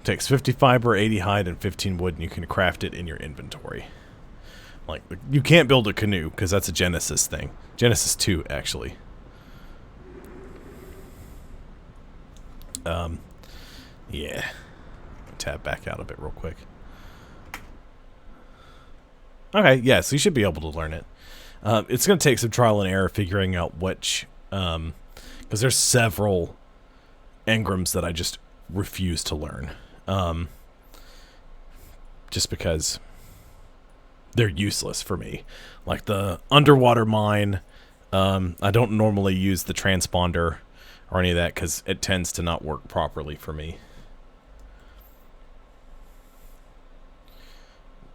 Takes 50 fiber, 80 hide, and 15 wood, and you can craft it in your inventory. Like, you can't build a canoe, because that's a Genesis thing. Genesis 2, actually. Yeah. Tab back out a bit real quick. Okay, yeah, so you should be able to learn it. It's going to take some trial and error figuring out which, because there's several engrams that I just refuse to learn. Just because they're useless for me. Like the underwater mine, I don't normally use the transponder or any of that because it tends to not work properly for me.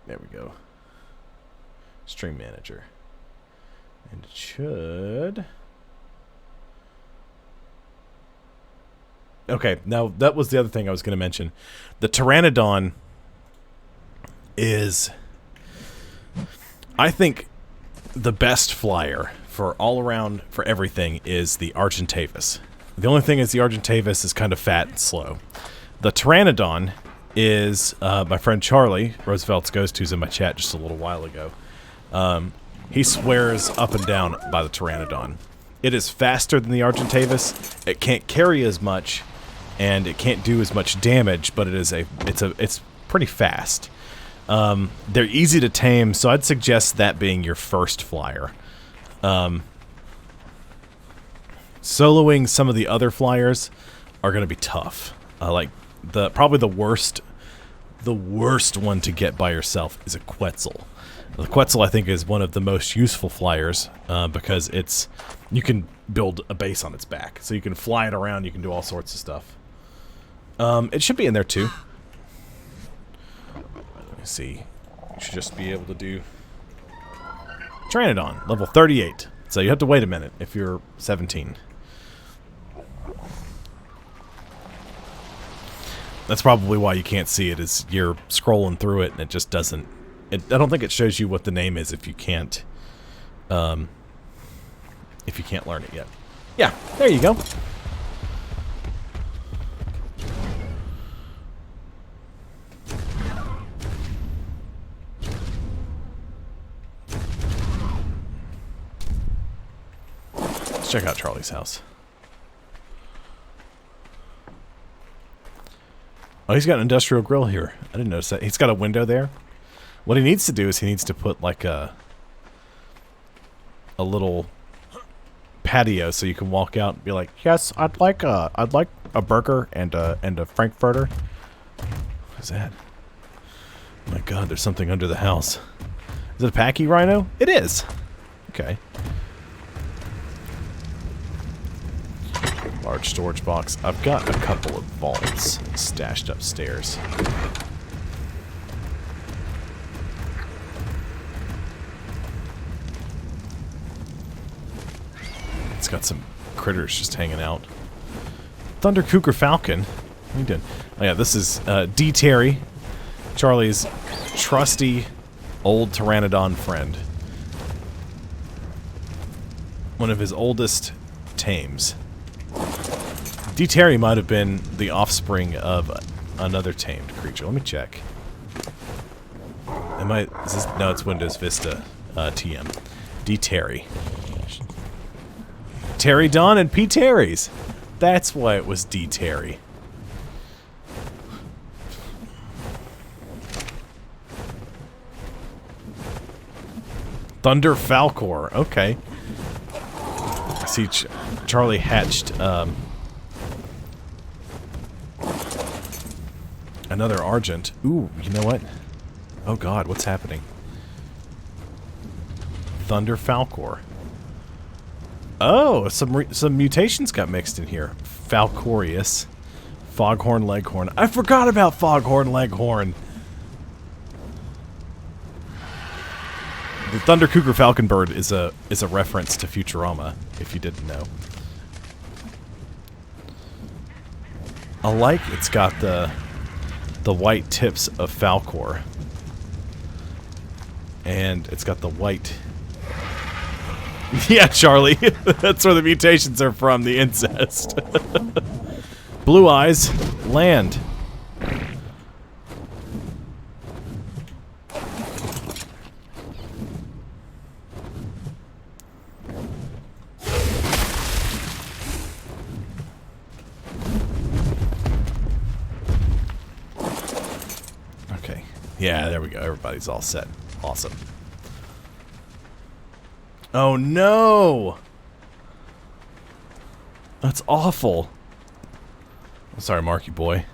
There we go. Stream manager. And it should... Okay, now that was the other thing I was going to mention. The Pteranodon is, I think, the best flyer for all around, for everything, is the Argentavis. The only thing is the Argentavis is kind of fat and slow. The Pteranodon is, my friend Charlie, Roosevelt's Ghost, who's in my chat just a little while ago, he swears up and down by the Pteranodon. It is faster than the Argentavis. It can't carry as much, and it can't do as much damage, but it's pretty fast. They're easy to tame, so I'd suggest that being your first flyer. Soloing some of the other flyers are going to be tough. Like probably the worst one to get by yourself is a Quetzal. The Quetzal, I think, is one of the most useful flyers because you can build a base on its back, so you can fly it around. You can do all sorts of stuff. It should be in there too. Let me see. You should just be able to do Pteranodon, level 38. So you have to wait a minute if you're 17. That's probably why you can't see it, is you're scrolling through it and it just doesn't... I don't think it shows you what the name is if you can't learn it yet. Yeah, there you go. Let's check out Charlie's house. Oh, he's got an industrial grill here. I didn't notice that. He's got a window there. What he needs to do is he needs to put like a little patio so you can walk out and be like, "Yes, I'd like a burger and a frankfurter." What is that? Oh my God, there's something under the house. Is it a Packy Rhino? It is. Okay. Large storage box. I've got a couple of vaults stashed upstairs. It's got some critters just hanging out. Thunder Cougar Falcon. What are you doing? Oh yeah, this is D. Terry, Charlie's trusty old Pteranodon friend. One of his oldest tames. D. Terry might have been the offspring of another tamed creature. Let me check. No, it's Windows Vista TM. D. Terry. Terry Don and P. Terry's. That's why it was D. Terry. Thunder Falcor. Okay. I see Charlie hatched another Argent. Ooh, you know what? Oh God, what's happening? Thunder Falcor. Oh, some mutations got mixed in here. Falcorius. Foghorn Leghorn. I forgot about Foghorn Leghorn. The Thunder Cougar Falconbird is a reference to Futurama, if you didn't know. I like it's got the white tips of Falcor. And it's got the white... Yeah, Charlie. That's where the mutations are from, the incest. Blue eyes, land. Okay. Yeah, there we go. Everybody's all set. Awesome. Oh no! That's awful. I'm sorry, Marky boy.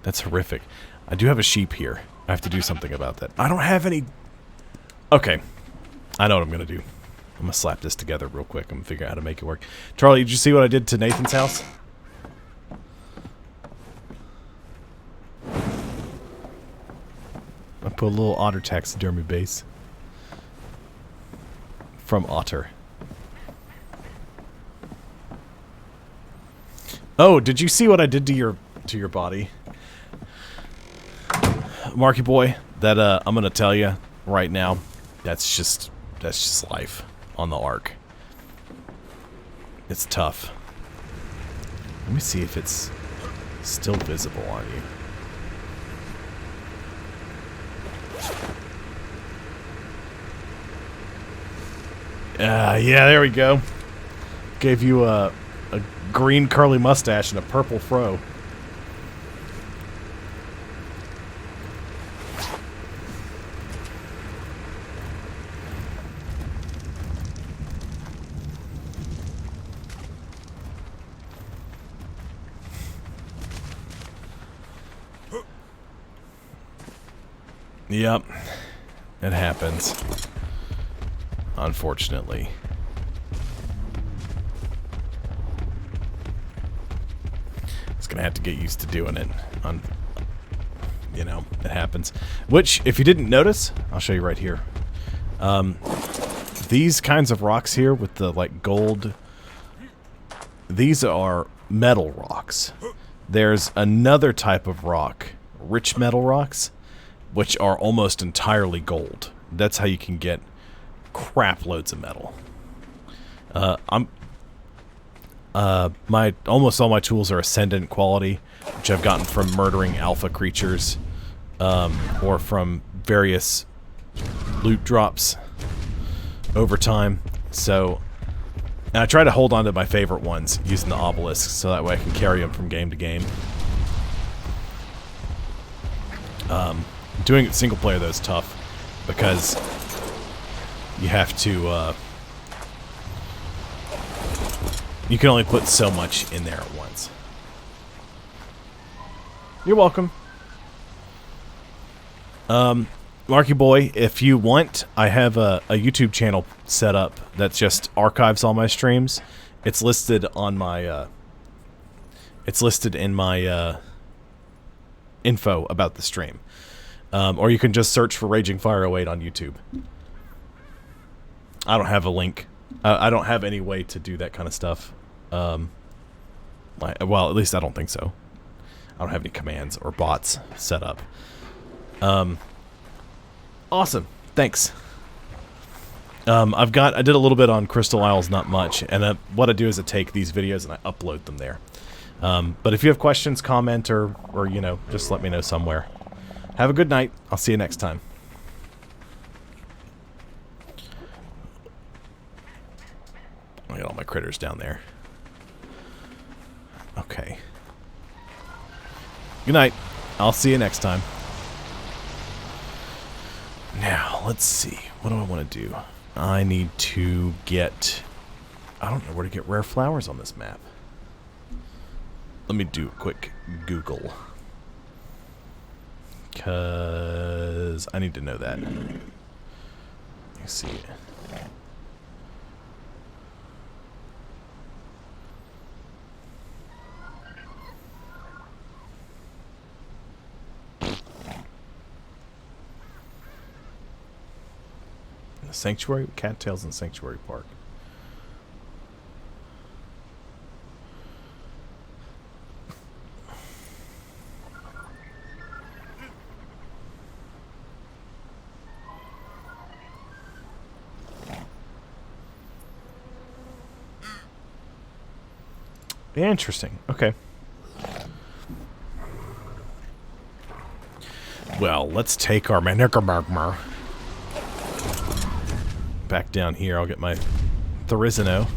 That's horrific. I do have a sheep here. I have to do something about that. I don't have any... Okay. I know what I'm going to do. I'm going to slap this together real quick. I'm going to figure out how to make it work. Charlie, did you see what I did to Nathan's house? I put a little otter taxidermy base. From Otter. Oh, did you see what I did to your body? Marky boy, that I'm gonna tell you right now, that's just life on the Ark. It's tough. Let me see if it's still visible on you. Yeah, there we go. Gave you a green curly mustache and a purple fro. Yep. It happens. Unfortunately. It's gonna have to get used to doing it. You know, it happens. Which, if you didn't notice, I'll show you right here. These kinds of rocks here with the, like, gold... These are metal rocks. There's another type of rock, rich metal rocks, which are almost entirely gold. That's how you can get crap loads of metal. Almost all my tools are ascendant quality, which I've gotten from murdering alpha creatures, or from various loot drops over time. So, and I try to hold on to my favorite ones using the obelisks, so that way I can carry them from game to game. Doing it single player though is tough because you have to, you can only put so much in there at once. You're welcome. Marky Boy, if you want, I have a YouTube channel set up that just archives all my streams. It's listed on my, it's listed in my, info about the stream. Or you can just search for Raging Fire 08 on YouTube. I don't have a link. I don't have any way to do that kind of stuff. Well, at least I don't think so. I don't have any commands or bots set up. Awesome. Thanks. I did a little bit on Crystal Isles, not much. And what I do is I take these videos and I upload them there. But if you have questions, comment, or you know, just let me know somewhere. Have a good night. I'll see you next time. I got all my critters down there. Okay. Good night. I'll see you next time. Now, let's see. What do I want to do? I need to get... I don't know where to get rare flowers on this map. Let me do a quick Google. Because I need to know that. Let me see. The Sanctuary? Cattails in Sanctuary Park. Interesting. Okay. Well, let's take our Managrmr back down here. I'll get my Therizino.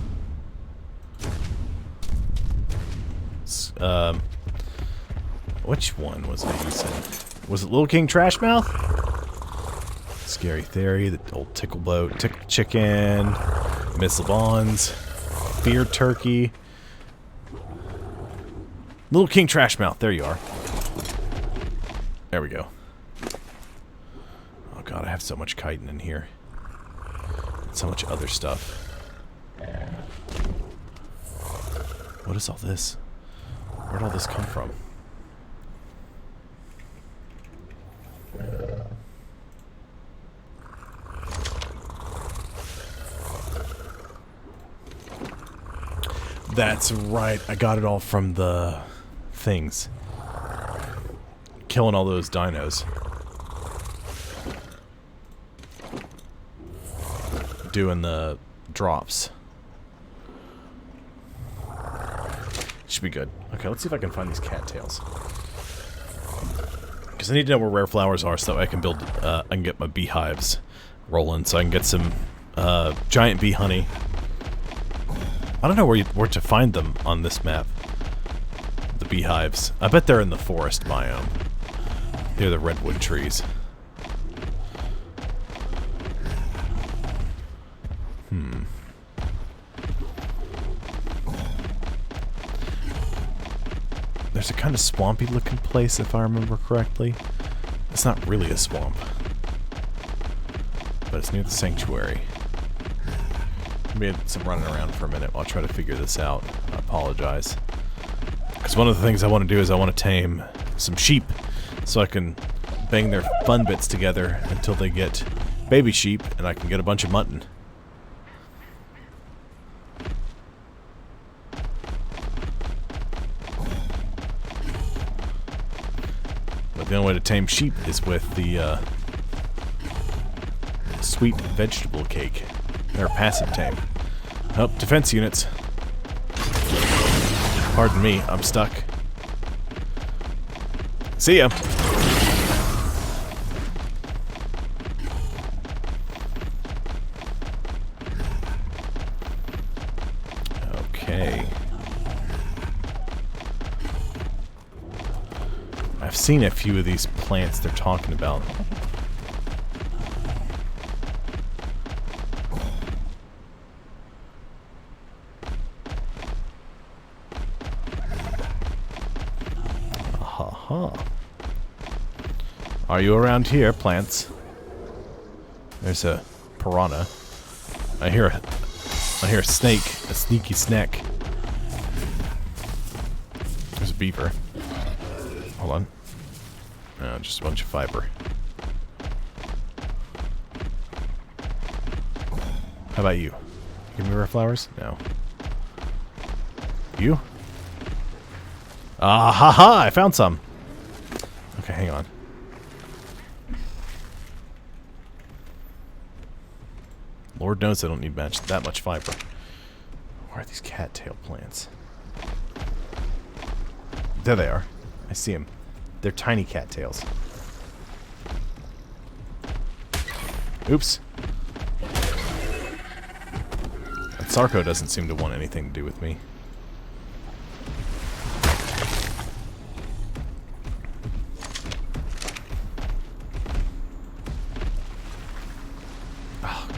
Which one was I using? Was it Little King Trashmouth? Scary Theory, the old Tickle Boat, Tickle Chicken, Missile Bonds, Fear Turkey. Little King Trashmouth, there you are. There we go. have so much chitin in here. So much other stuff. What is all this? Where'd all this come from? That's right. I got it all from the things. Killing all those dinos. Doing the drops. Should be good. Okay, let's see if I can find these cattails. Because I need to know where rare flowers are so that I can build, I can get my beehives rolling, so I can get some giant bee honey. I don't know where to find them on this map. The beehives. I bet they're in the forest biome. They're the redwood trees. There's a kind of swampy looking place, if I remember correctly. It's not really a swamp, but it's near the sanctuary. We had some running around for a minute while I try to figure this out. I apologize. Because one of the things I want to do is I want to tame some sheep so I can bang their fun bits together until they get baby sheep and I can get a bunch of mutton. But the only way to tame sheep is with the sweet vegetable cake. They're passive tame. Oh, defense units. Pardon me, I'm stuck. See ya! Okay. I've seen a few of these plants they're talking about. Are you around here, plants? There's a piranha. I hear a snake, a sneaky snack. There's a beaver. Hold on. No, just a bunch of fiber. How about you? Give me rare flowers? No. You? Ah, ha ha! I found some. Okay, hang on. Lord knows I don't need that much fiber. Where are these cattail plants? There they are. I see them. They're tiny cattails. Oops. And Sarko doesn't seem to want anything to do with me.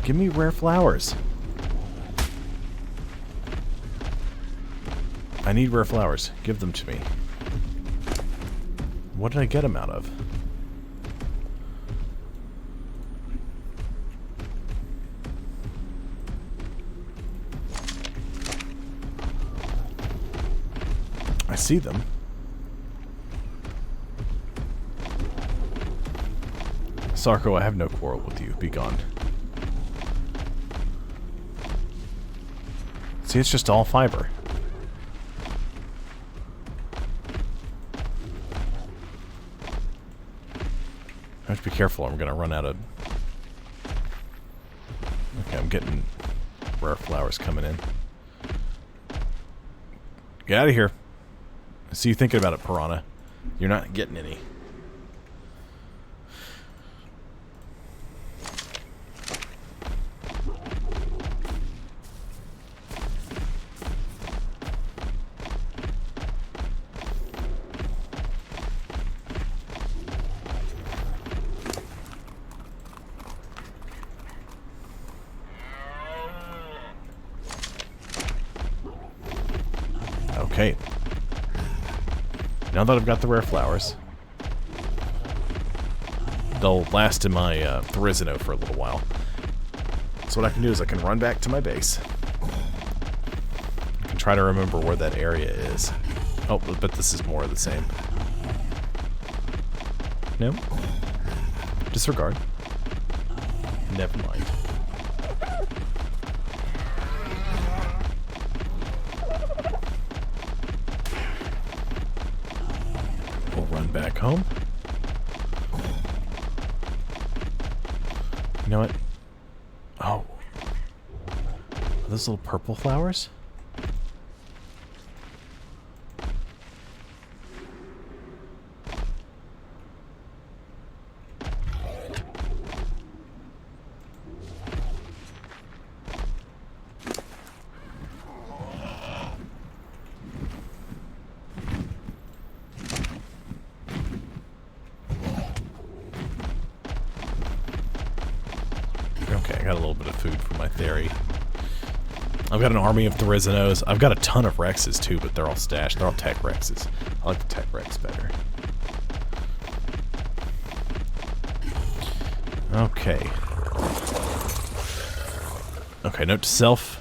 Give me rare flowers. I need rare flowers. Give them to me. What did I get them out of? I see them. Sarko, I have no quarrel with you. Be gone. See, it's just all fiber. I have to be careful, I'm gonna run out of... Okay, I'm getting rare flowers coming in. Get out of here. I see you thinking about it, piranha. You're not getting any. Okay. Now that I've got the rare flowers, don't they'll last in my Therizino for a little while. So what I can do is I can run back to my base. I can try to remember where that area is. Oh, but this is more of the same. No? Disregard. Never mind. We'll run back home. You know what? Oh. Are those little purple flowers? Okay, I got a little bit of food for my theory. I've got an army of Therizinos. I've got a ton of Rexes too, but they're all stashed. They're all Tech Rexes. I like the Tech Rex better. Okay. Okay, note to self.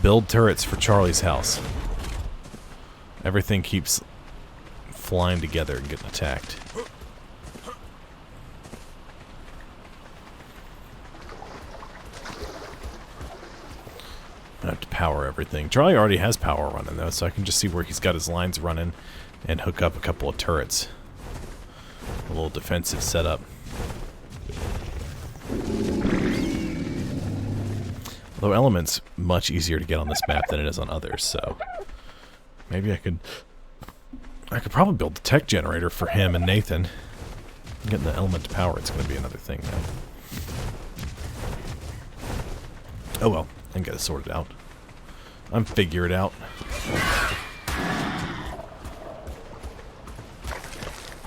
Build turrets for Charlie's house. Everything keeps flying together and getting attacked. I have to power everything. Charlie already has power running though, so I can just see where he's got his lines running and hook up a couple of turrets. A little defensive setup. Although Element's much easier to get on this map than it is on others, so maybe I could probably build the tech generator for him and Nathan. Getting the Element to power, it's going to be another thing now. Oh well. I can get it sorted out. I'm figure it out.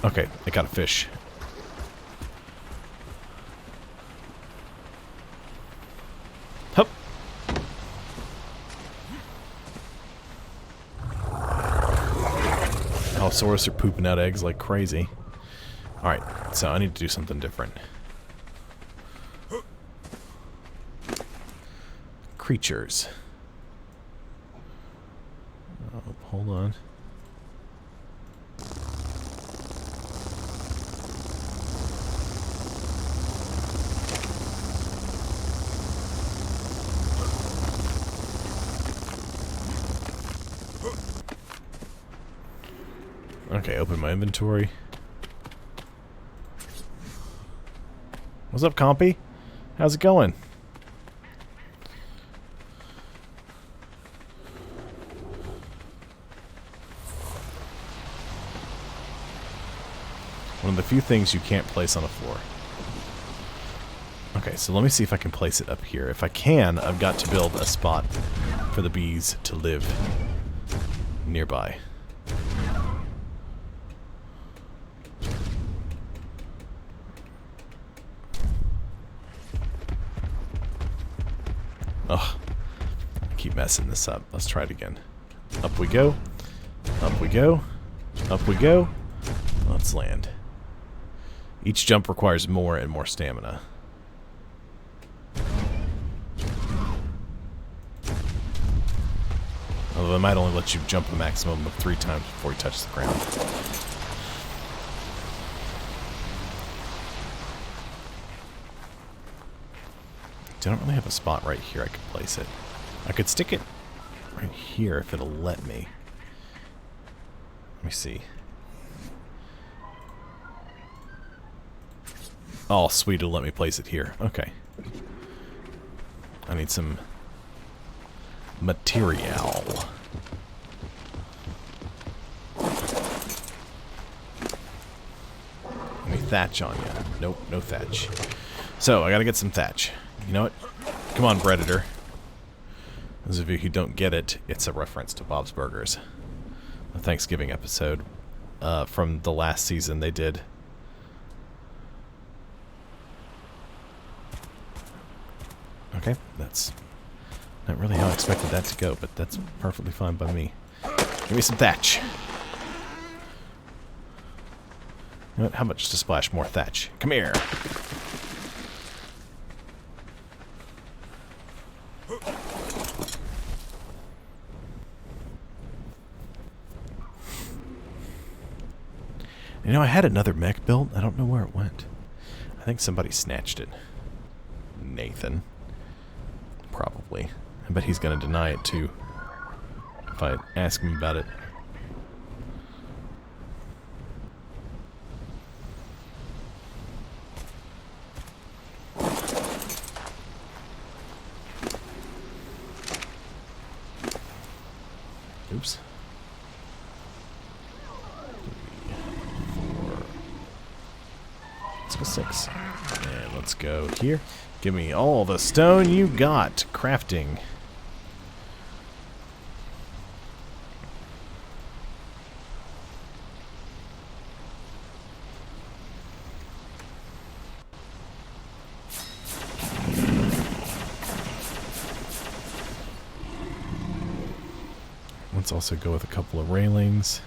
Okay, I got a fish. Hup. Allosaurus are pooping out eggs like crazy. Alright, so I need to do something different. Creatures. Oh, hold on. Okay, open my inventory. What's up, compy? How's it going? One of the few things you can't place on a floor. Okay, so let me see if I can place it up here. If I can, I've got to build a spot for the bees to live nearby. Ugh. I keep messing this up. Let's try it again. Up we go. Up we go. Up we go. Let's land. Each jump requires more and more stamina. Although I might only let you jump a maximum of 3 times before you touch the ground. I don't really have a spot right here I could place it. I could stick it right here if it'll let me. Let me see. Oh, sweet, it'll let me place it here. Okay. I need some material. Any thatch on you? Nope, no thatch. So, I gotta get some thatch. You know what? Come on, Predator. Those of you who don't get it, it's a reference to Bob's Burgers. A Thanksgiving episode from the last season they did. Okay, that's not really how I expected that to go, but that's perfectly fine by me. Give me some thatch. You know what? How about just to splash more thatch? Come here. You know, I had another mech built. I don't know where it went. I think somebody snatched it. Nathan. Probably. I bet he's going to deny it, too. If I ask him about it. Oops. 3, 4. Let's go 6. And let's go here. Give me all the stone you got. Crafting. Let's also go with a couple of railings.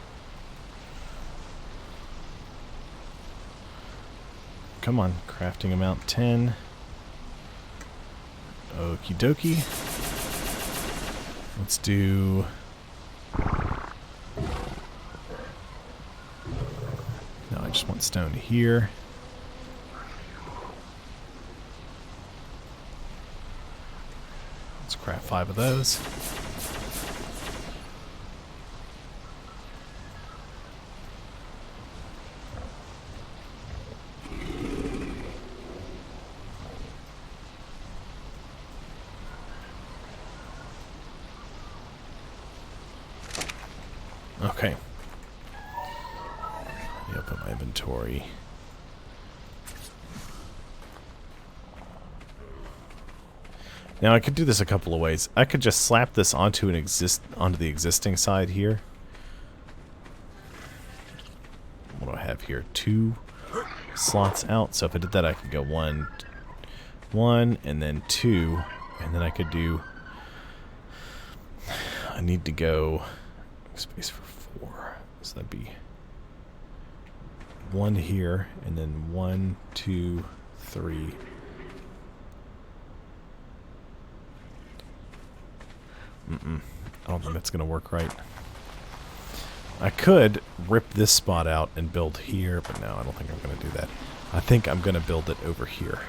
Come on, crafting amount 10. Okie dokie. Let's do... No, I just want stone here. Let's craft 5 of those. Okay. Let me open my inventory. Now I could do this a couple of ways. I could just slap this onto onto the existing side here. What do I have here? 2 slots out. So if I did that, I could go 1, and then 2, and then I could do. I need to go space for 4. So that'd be 1 here, and then 1, 2, 3. I don't think that's going to work right. I could rip this spot out and build here, but no, I don't think I'm going to do that. I think I'm going to build it over here.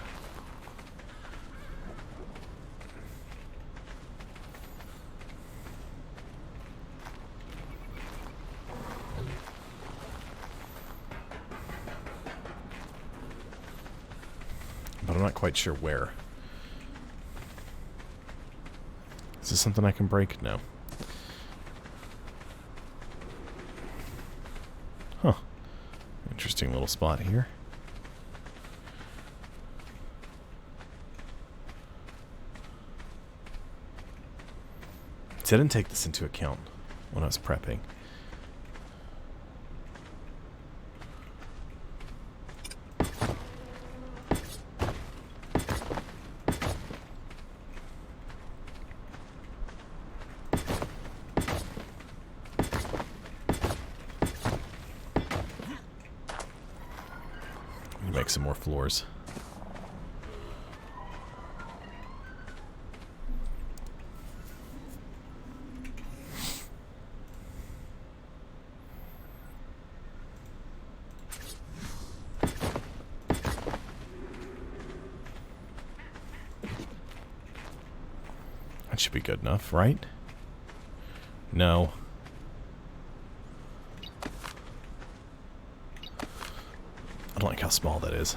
But I'm not quite sure where. Is this something I can break? No. Huh. Interesting little spot here. See, I didn't take this into account when I was prepping. Make some more floors. That should be good enough, right? No. I don't like how small that is.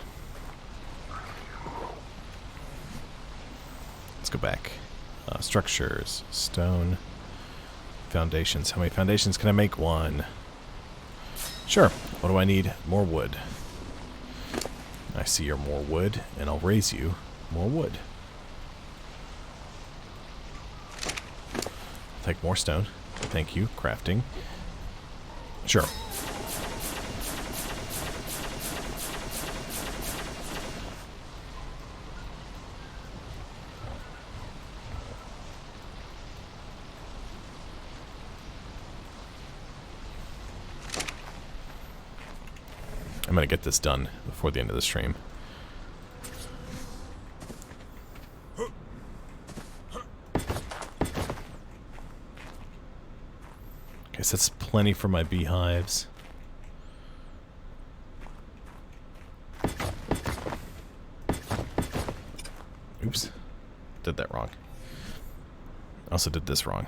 Let's go back. Structures, stone, foundations. How many foundations can I make? 1. Sure. What do I need? More wood. I see your more wood, and I'll raise you more wood. Take more stone. Thank you. Crafting. Sure. I'm going to get this done before the end of the stream. Guess that's plenty for my beehives. Oops. Did that wrong. Also did this wrong.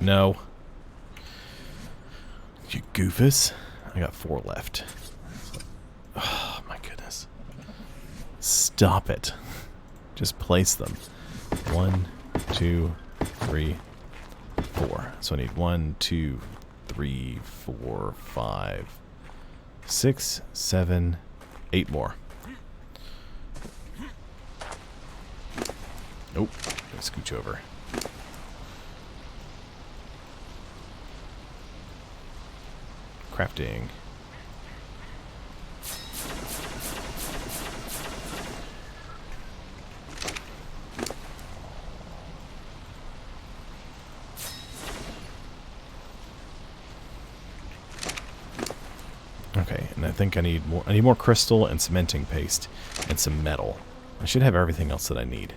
No. You goofus. I got 4 left. Oh my goodness. Stop it. Just place them. 1, 2, 3, 4. So I need 1, 2, 3, 4, 5, 6, 7, 8 more. Nope. Let's scooch over. Crafting. Okay, and I think I need more crystal and cementing paste and some metal. I should have everything else that I need.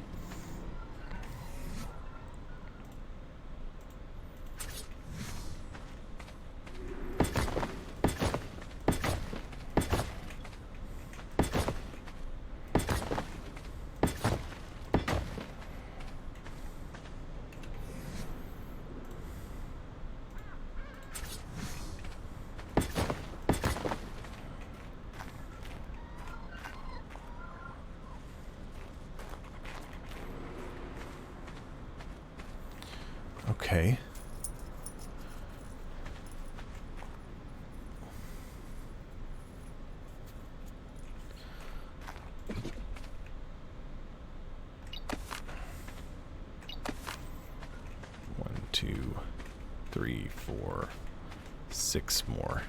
Okay. One, 2, 3, 4, 6 more.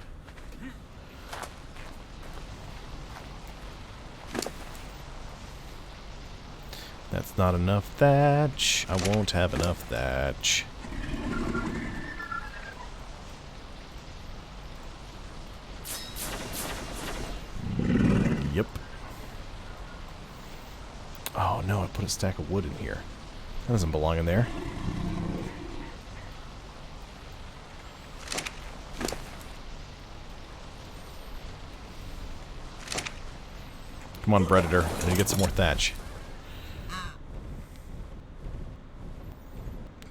That's not enough thatch. I won't have enough thatch. Yep. Oh no, I put a stack of wood in here. That doesn't belong in there. Come on, Predator. I need to get some more thatch.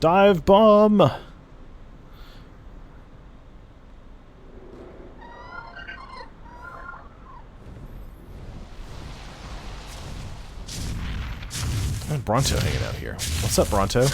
Dive bomb! And Bronto hanging out here. What's up, Bronto?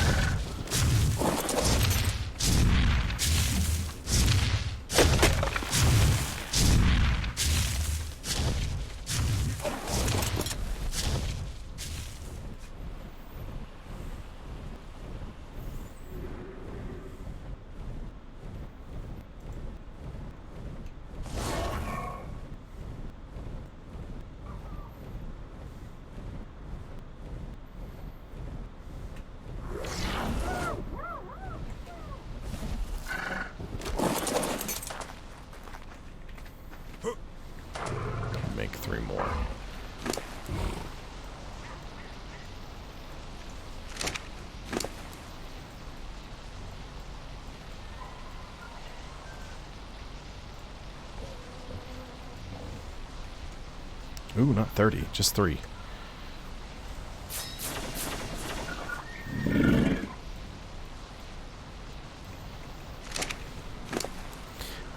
Make 3 more. Ooh, not 30, just 3.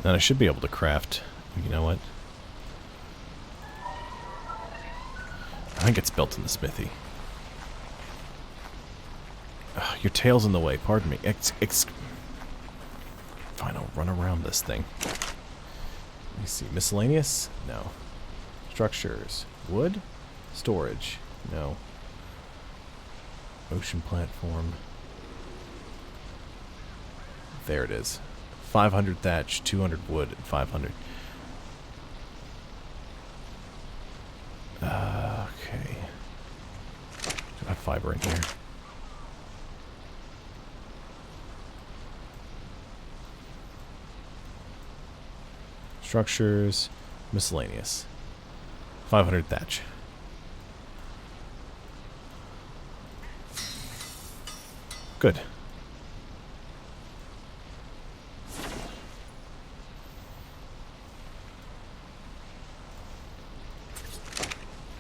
Then I should be able to craft, you know what? I think it's built in the smithy. Ugh, your tail's in the way, pardon me. Fine, I'll run around this thing. Let me see, miscellaneous? No. Structures. Wood? Storage? No. Ocean platform. There it is. 500 thatch, 200 wood, and 500. Okay. Do I have fiber in here? Structures, miscellaneous. 500 thatch. Good.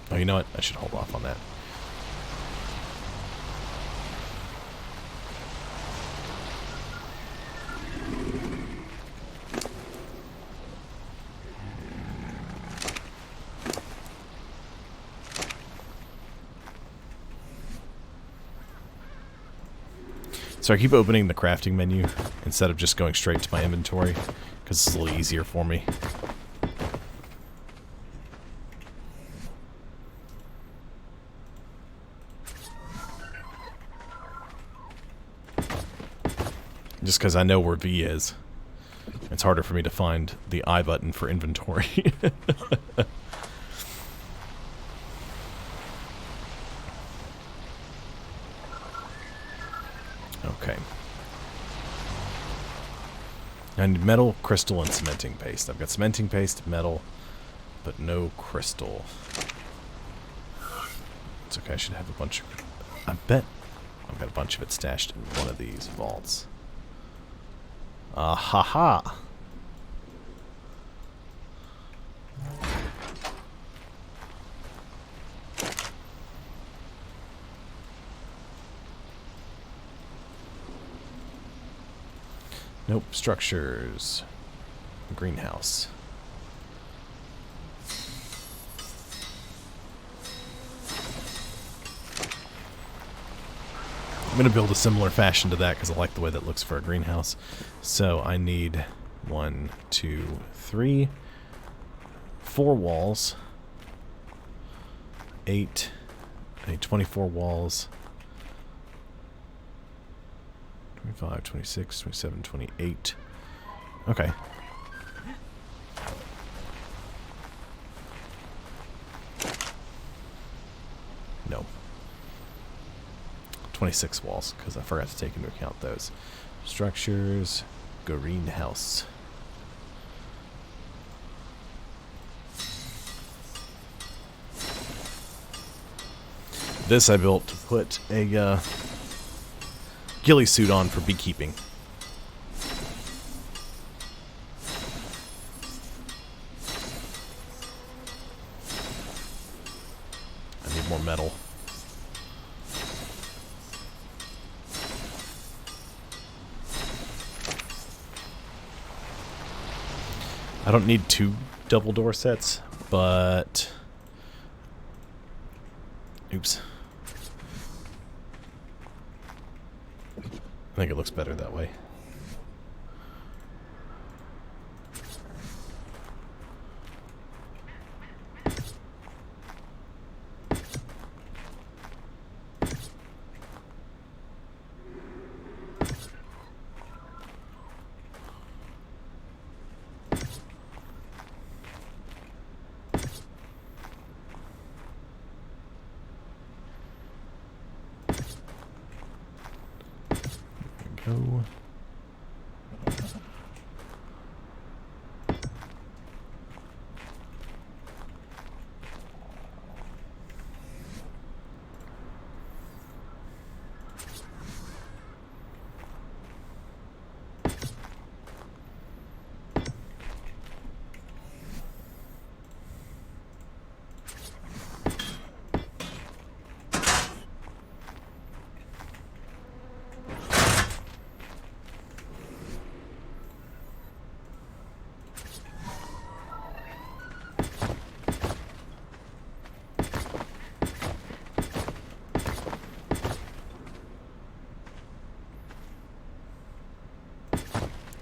Oh, you know what? I should hold off on that. So I keep opening the crafting menu instead of just going straight to my inventory, because it's a little easier for me. Just because I know where V is. It's harder for me to find the I button for inventory. Okay. I need metal, crystal, and cementing paste. I've got cementing paste, metal, but no crystal. It's okay, I should have a bunch of... I bet I've got a bunch of it stashed in one of these vaults. Ah ha ha! Nope, structures. Greenhouse. I'm going to build a similar fashion to that because I like the way that looks for a greenhouse. So I need 1, 2, 3, 4 walls. 8. I need 24 walls. 25, 26, 27, 28. Okay. No. 26 walls, because I forgot to take into account those. Structures, greenhouse. This I built to put a ghillie suit on for beekeeping. I need more metal. I don't need 2 double door sets, but... Oops. I think it looks better that way. Go.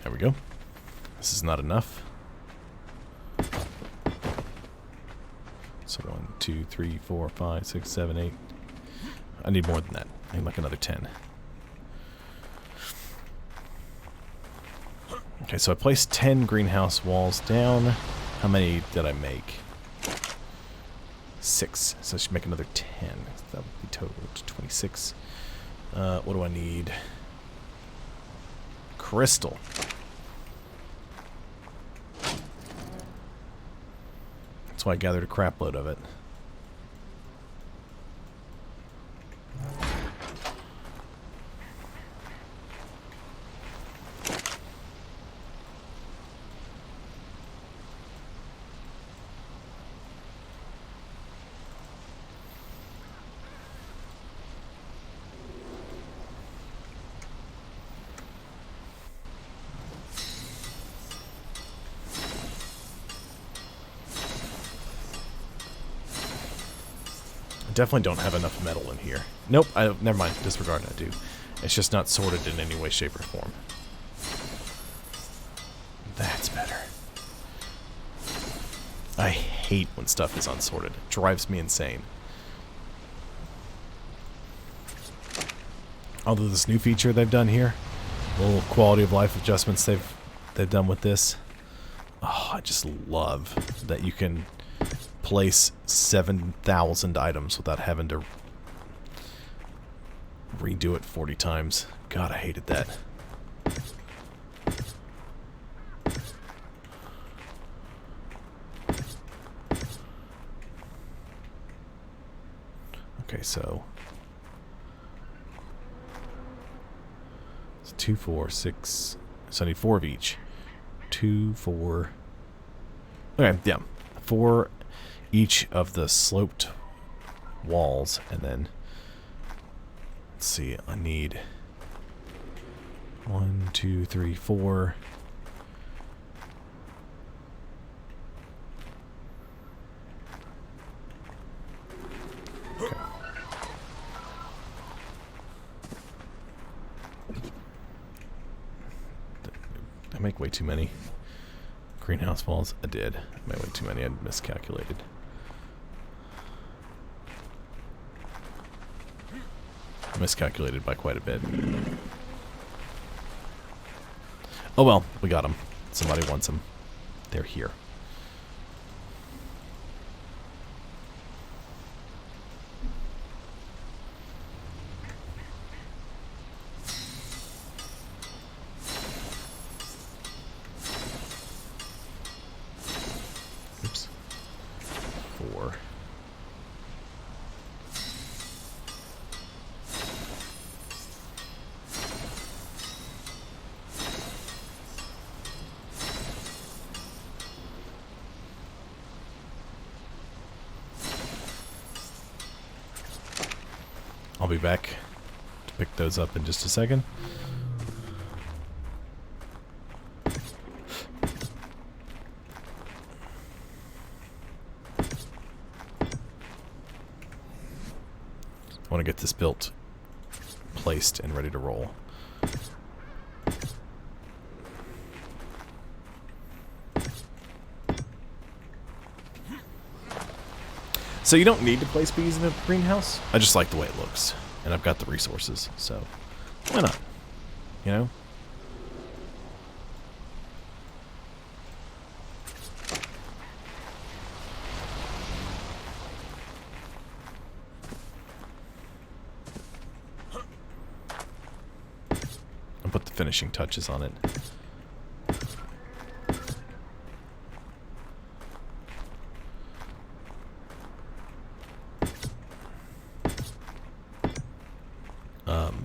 There we go. This is not enough. So 1, 2, 3, 4, 5, 6, 7, 8. I need more than that. I need like another 10. Okay, so I placed 10 greenhouse walls down. How many did I make? 6. So I should make another 10. That would be total to 26. What do I need? Crystal. That's why I gathered a crap load of it. I definitely don't have enough metal in here. Nope, never mind. Disregard, I do. It's just not sorted in any way, shape, or form. That's better. I hate when stuff is unsorted. It drives me insane. Although this new feature they've done here, little quality of life adjustments they've done with this. Oh, I just love that you can place 7,000 items without having to redo it 40 times. God, I hated that. Okay, so it's 2, 4, 6. So I need 4 of each. 2, 4. Okay, yeah, 4 each of the sloped walls, and then let's see, I need 1, 2, 3, 4. Okay. I make way too many greenhouse walls. I did. I made way too many. I miscalculated. Miscalculated by quite a bit. Oh well, we got them. Somebody wants them. They're here. Oops. 4. I'll be back to pick those up in just a second. I want to get this built, placed, and ready to roll. So you don't need to place bees in a greenhouse. I just like the way it looks. And I've got the resources, so why not? You know? I'll put the finishing touches on it.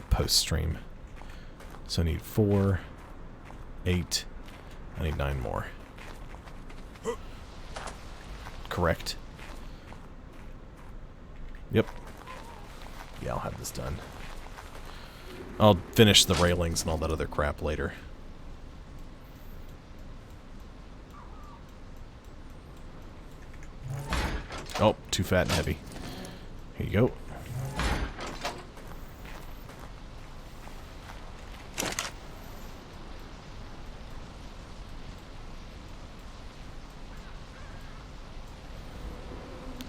Post stream. So I need 4, 8. I need 9 more. Correct. Yep. Yeah, I'll have this done. I'll finish the railings and all that other crap later. Oh, too fat and heavy. Here you go.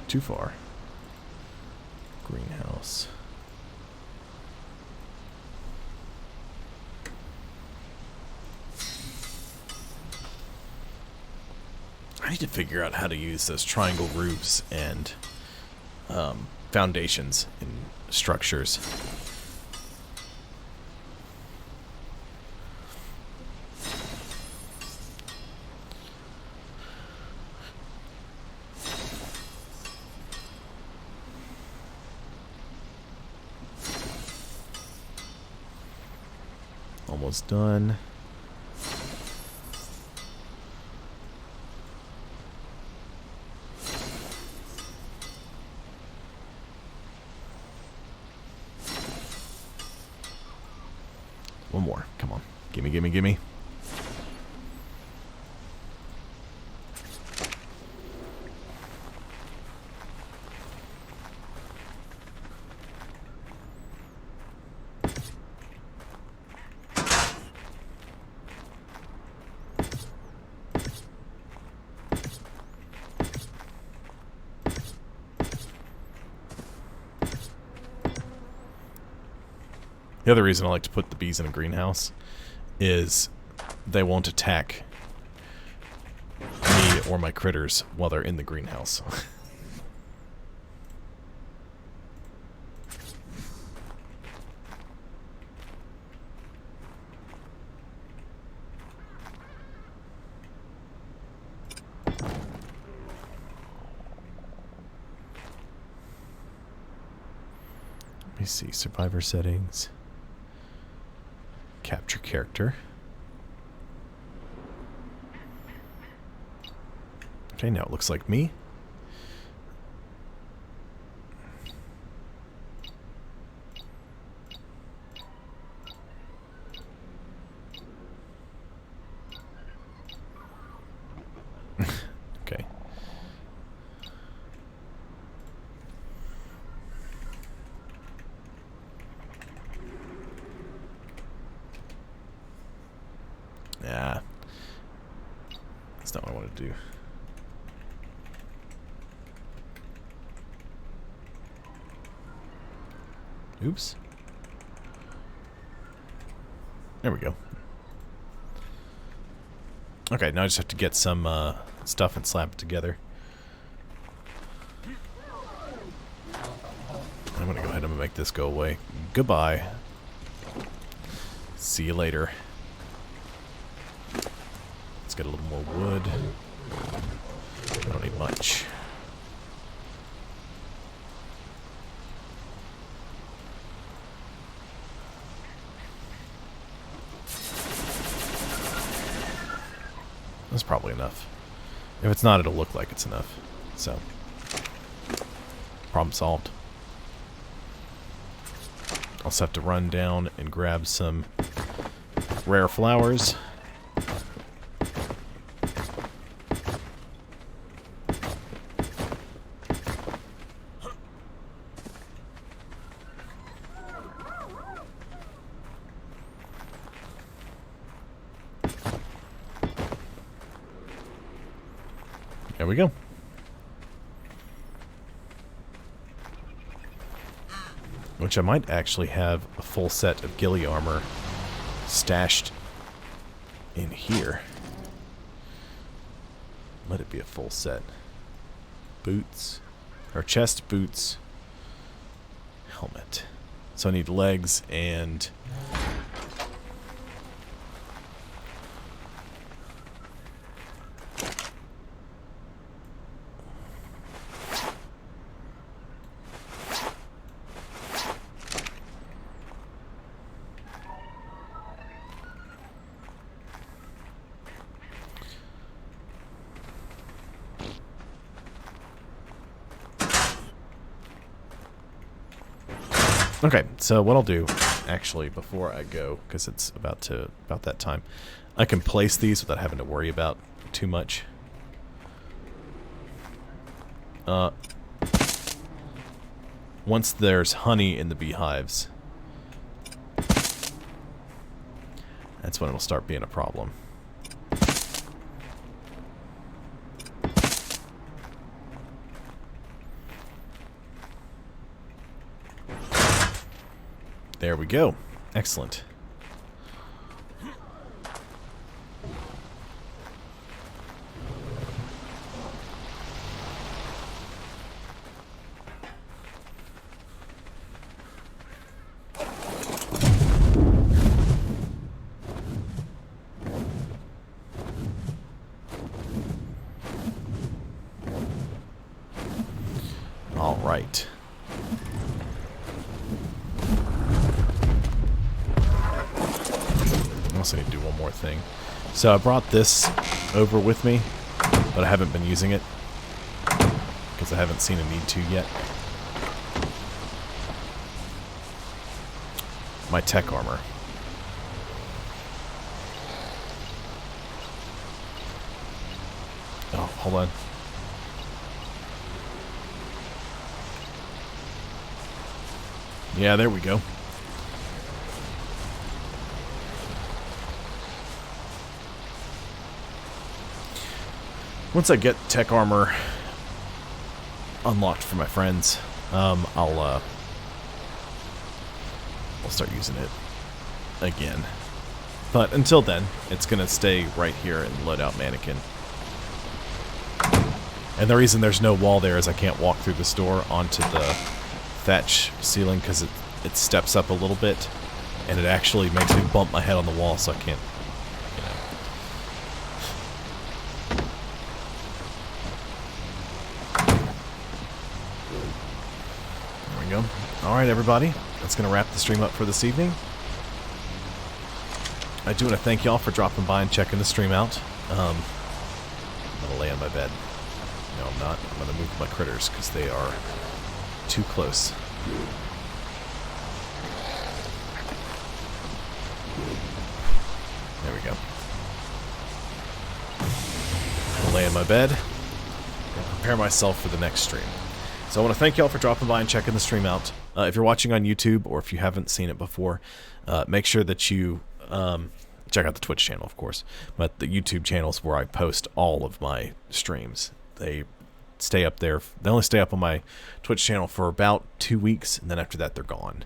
Too far. Greenhouse. I need to figure out how to use those triangle roofs and foundations in structures. Almost done. One more. Come on. Gimme, gimme, gimme. The other reason I like to put the bees in a greenhouse is they won't attack me or my critters while they're in the greenhouse. Let me see, survivor settings. Capture character. Okay, now it looks like me. Okay. Yeah. That's not what I want to do. Oops. There we go. Okay, now I just have to get some stuff and slap it together. I'm going to go ahead and make this go away. Goodbye. See you later. Let's get a little more wood. I don't need much. That's probably enough. If it's not, it'll look like it's enough. So, problem solved. I'll just have to run down and grab some rare flowers. There we go. Which I might actually have a full set of ghillie armor stashed in here. Let it be a full set. Boots. Or chest, boots, helmet. So I need legs and... Okay, so what I'll do, actually, before I go, because it's about that time, I can place these without having to worry about too much. Once there's honey in the beehives, that's when it'll start being a problem. There we go. Excellent. All right. more thing. So I brought this over with me, but I haven't been using it because I haven't seen a need to yet. My tech armor. Oh, hold on. Yeah, there we go. Once I get tech armor unlocked for my friends, I'll start using it again. But until then, it's gonna stay right here in loadout mannequin. And the reason there's no wall there is I can't walk through the store onto the thatch ceiling because it steps up a little bit, and it actually makes me bump my head on the wall, so I can't, you know. There we go. Alright, everybody. That's going to wrap the stream up for this evening. I do want to thank y'all for dropping by and checking the stream out. I'm going to lay on my bed. No, I'm not. I'm going to move my critters because they are too close. There we go. I'll lay in my bed and prepare myself for the next stream. So I want to thank y'all for dropping by and checking the stream out. If you're watching on YouTube, or if you haven't seen it before, make sure that you check out the Twitch channel, of course. But the YouTube channel is where I post all of my streams. They stay up there. They only stay up on my Twitch channel for about 2 weeks, and then after that, they're gone.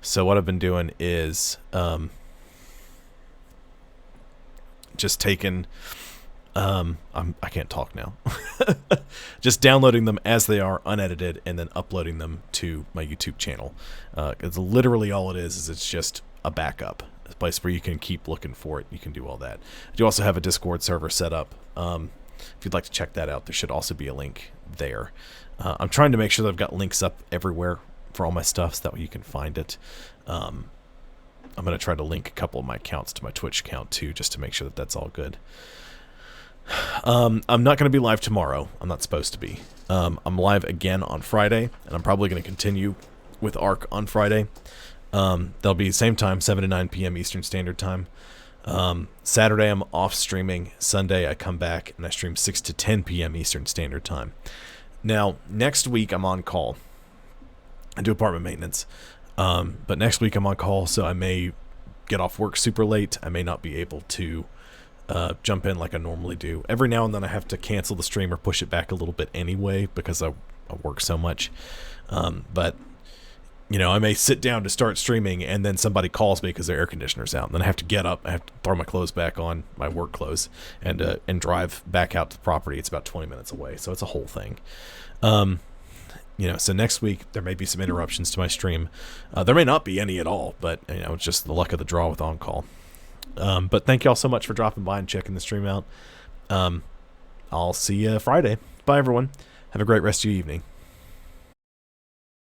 So what I've been doing is just taking... I can't talk now. Just downloading them as they are, unedited, and then uploading them to my YouTube channel. It's literally all it is it's just a backup. A place where you can keep looking for it. You can do all that. I do also have a Discord server set up. If you'd like to check that out, there should also be a link there. I'm trying to make sure that I've got links up everywhere for all my stuff so that way you can find it. I'm going to try to link a couple of my accounts to my Twitch account too, just to make sure that that's all good. I'm not going to be live tomorrow. I'm not supposed to be. I'm live again on Friday, and I'm probably going to continue with ARC on Friday. They'll be same time, 7 to 9 p.m. Eastern Standard Time. Saturday I'm off streaming. Sunday I come back and I stream 6 to 10 p.m. Eastern Standard Time. Now, next week I'm on call. I do apartment maintenance. But next week I'm on call, so I may get off work super late. I may not be able to jump in like I normally do. Every now and then I have to cancel the stream or push it back a little bit anyway because I work so much. But you know, I may sit down to start streaming and then somebody calls me because their air conditioner's out. And then I have to get up, I have to throw my clothes back on, my work clothes, and drive back out to the property. It's about 20 minutes away, so it's a whole thing. You know, so next week there may be some interruptions to my stream. There may not be any at all, but you know, it's just the luck of the draw with on-call. But thank y'all so much for dropping by and checking the stream out. I'll see you Friday. Bye, everyone. Have a great rest of your evening.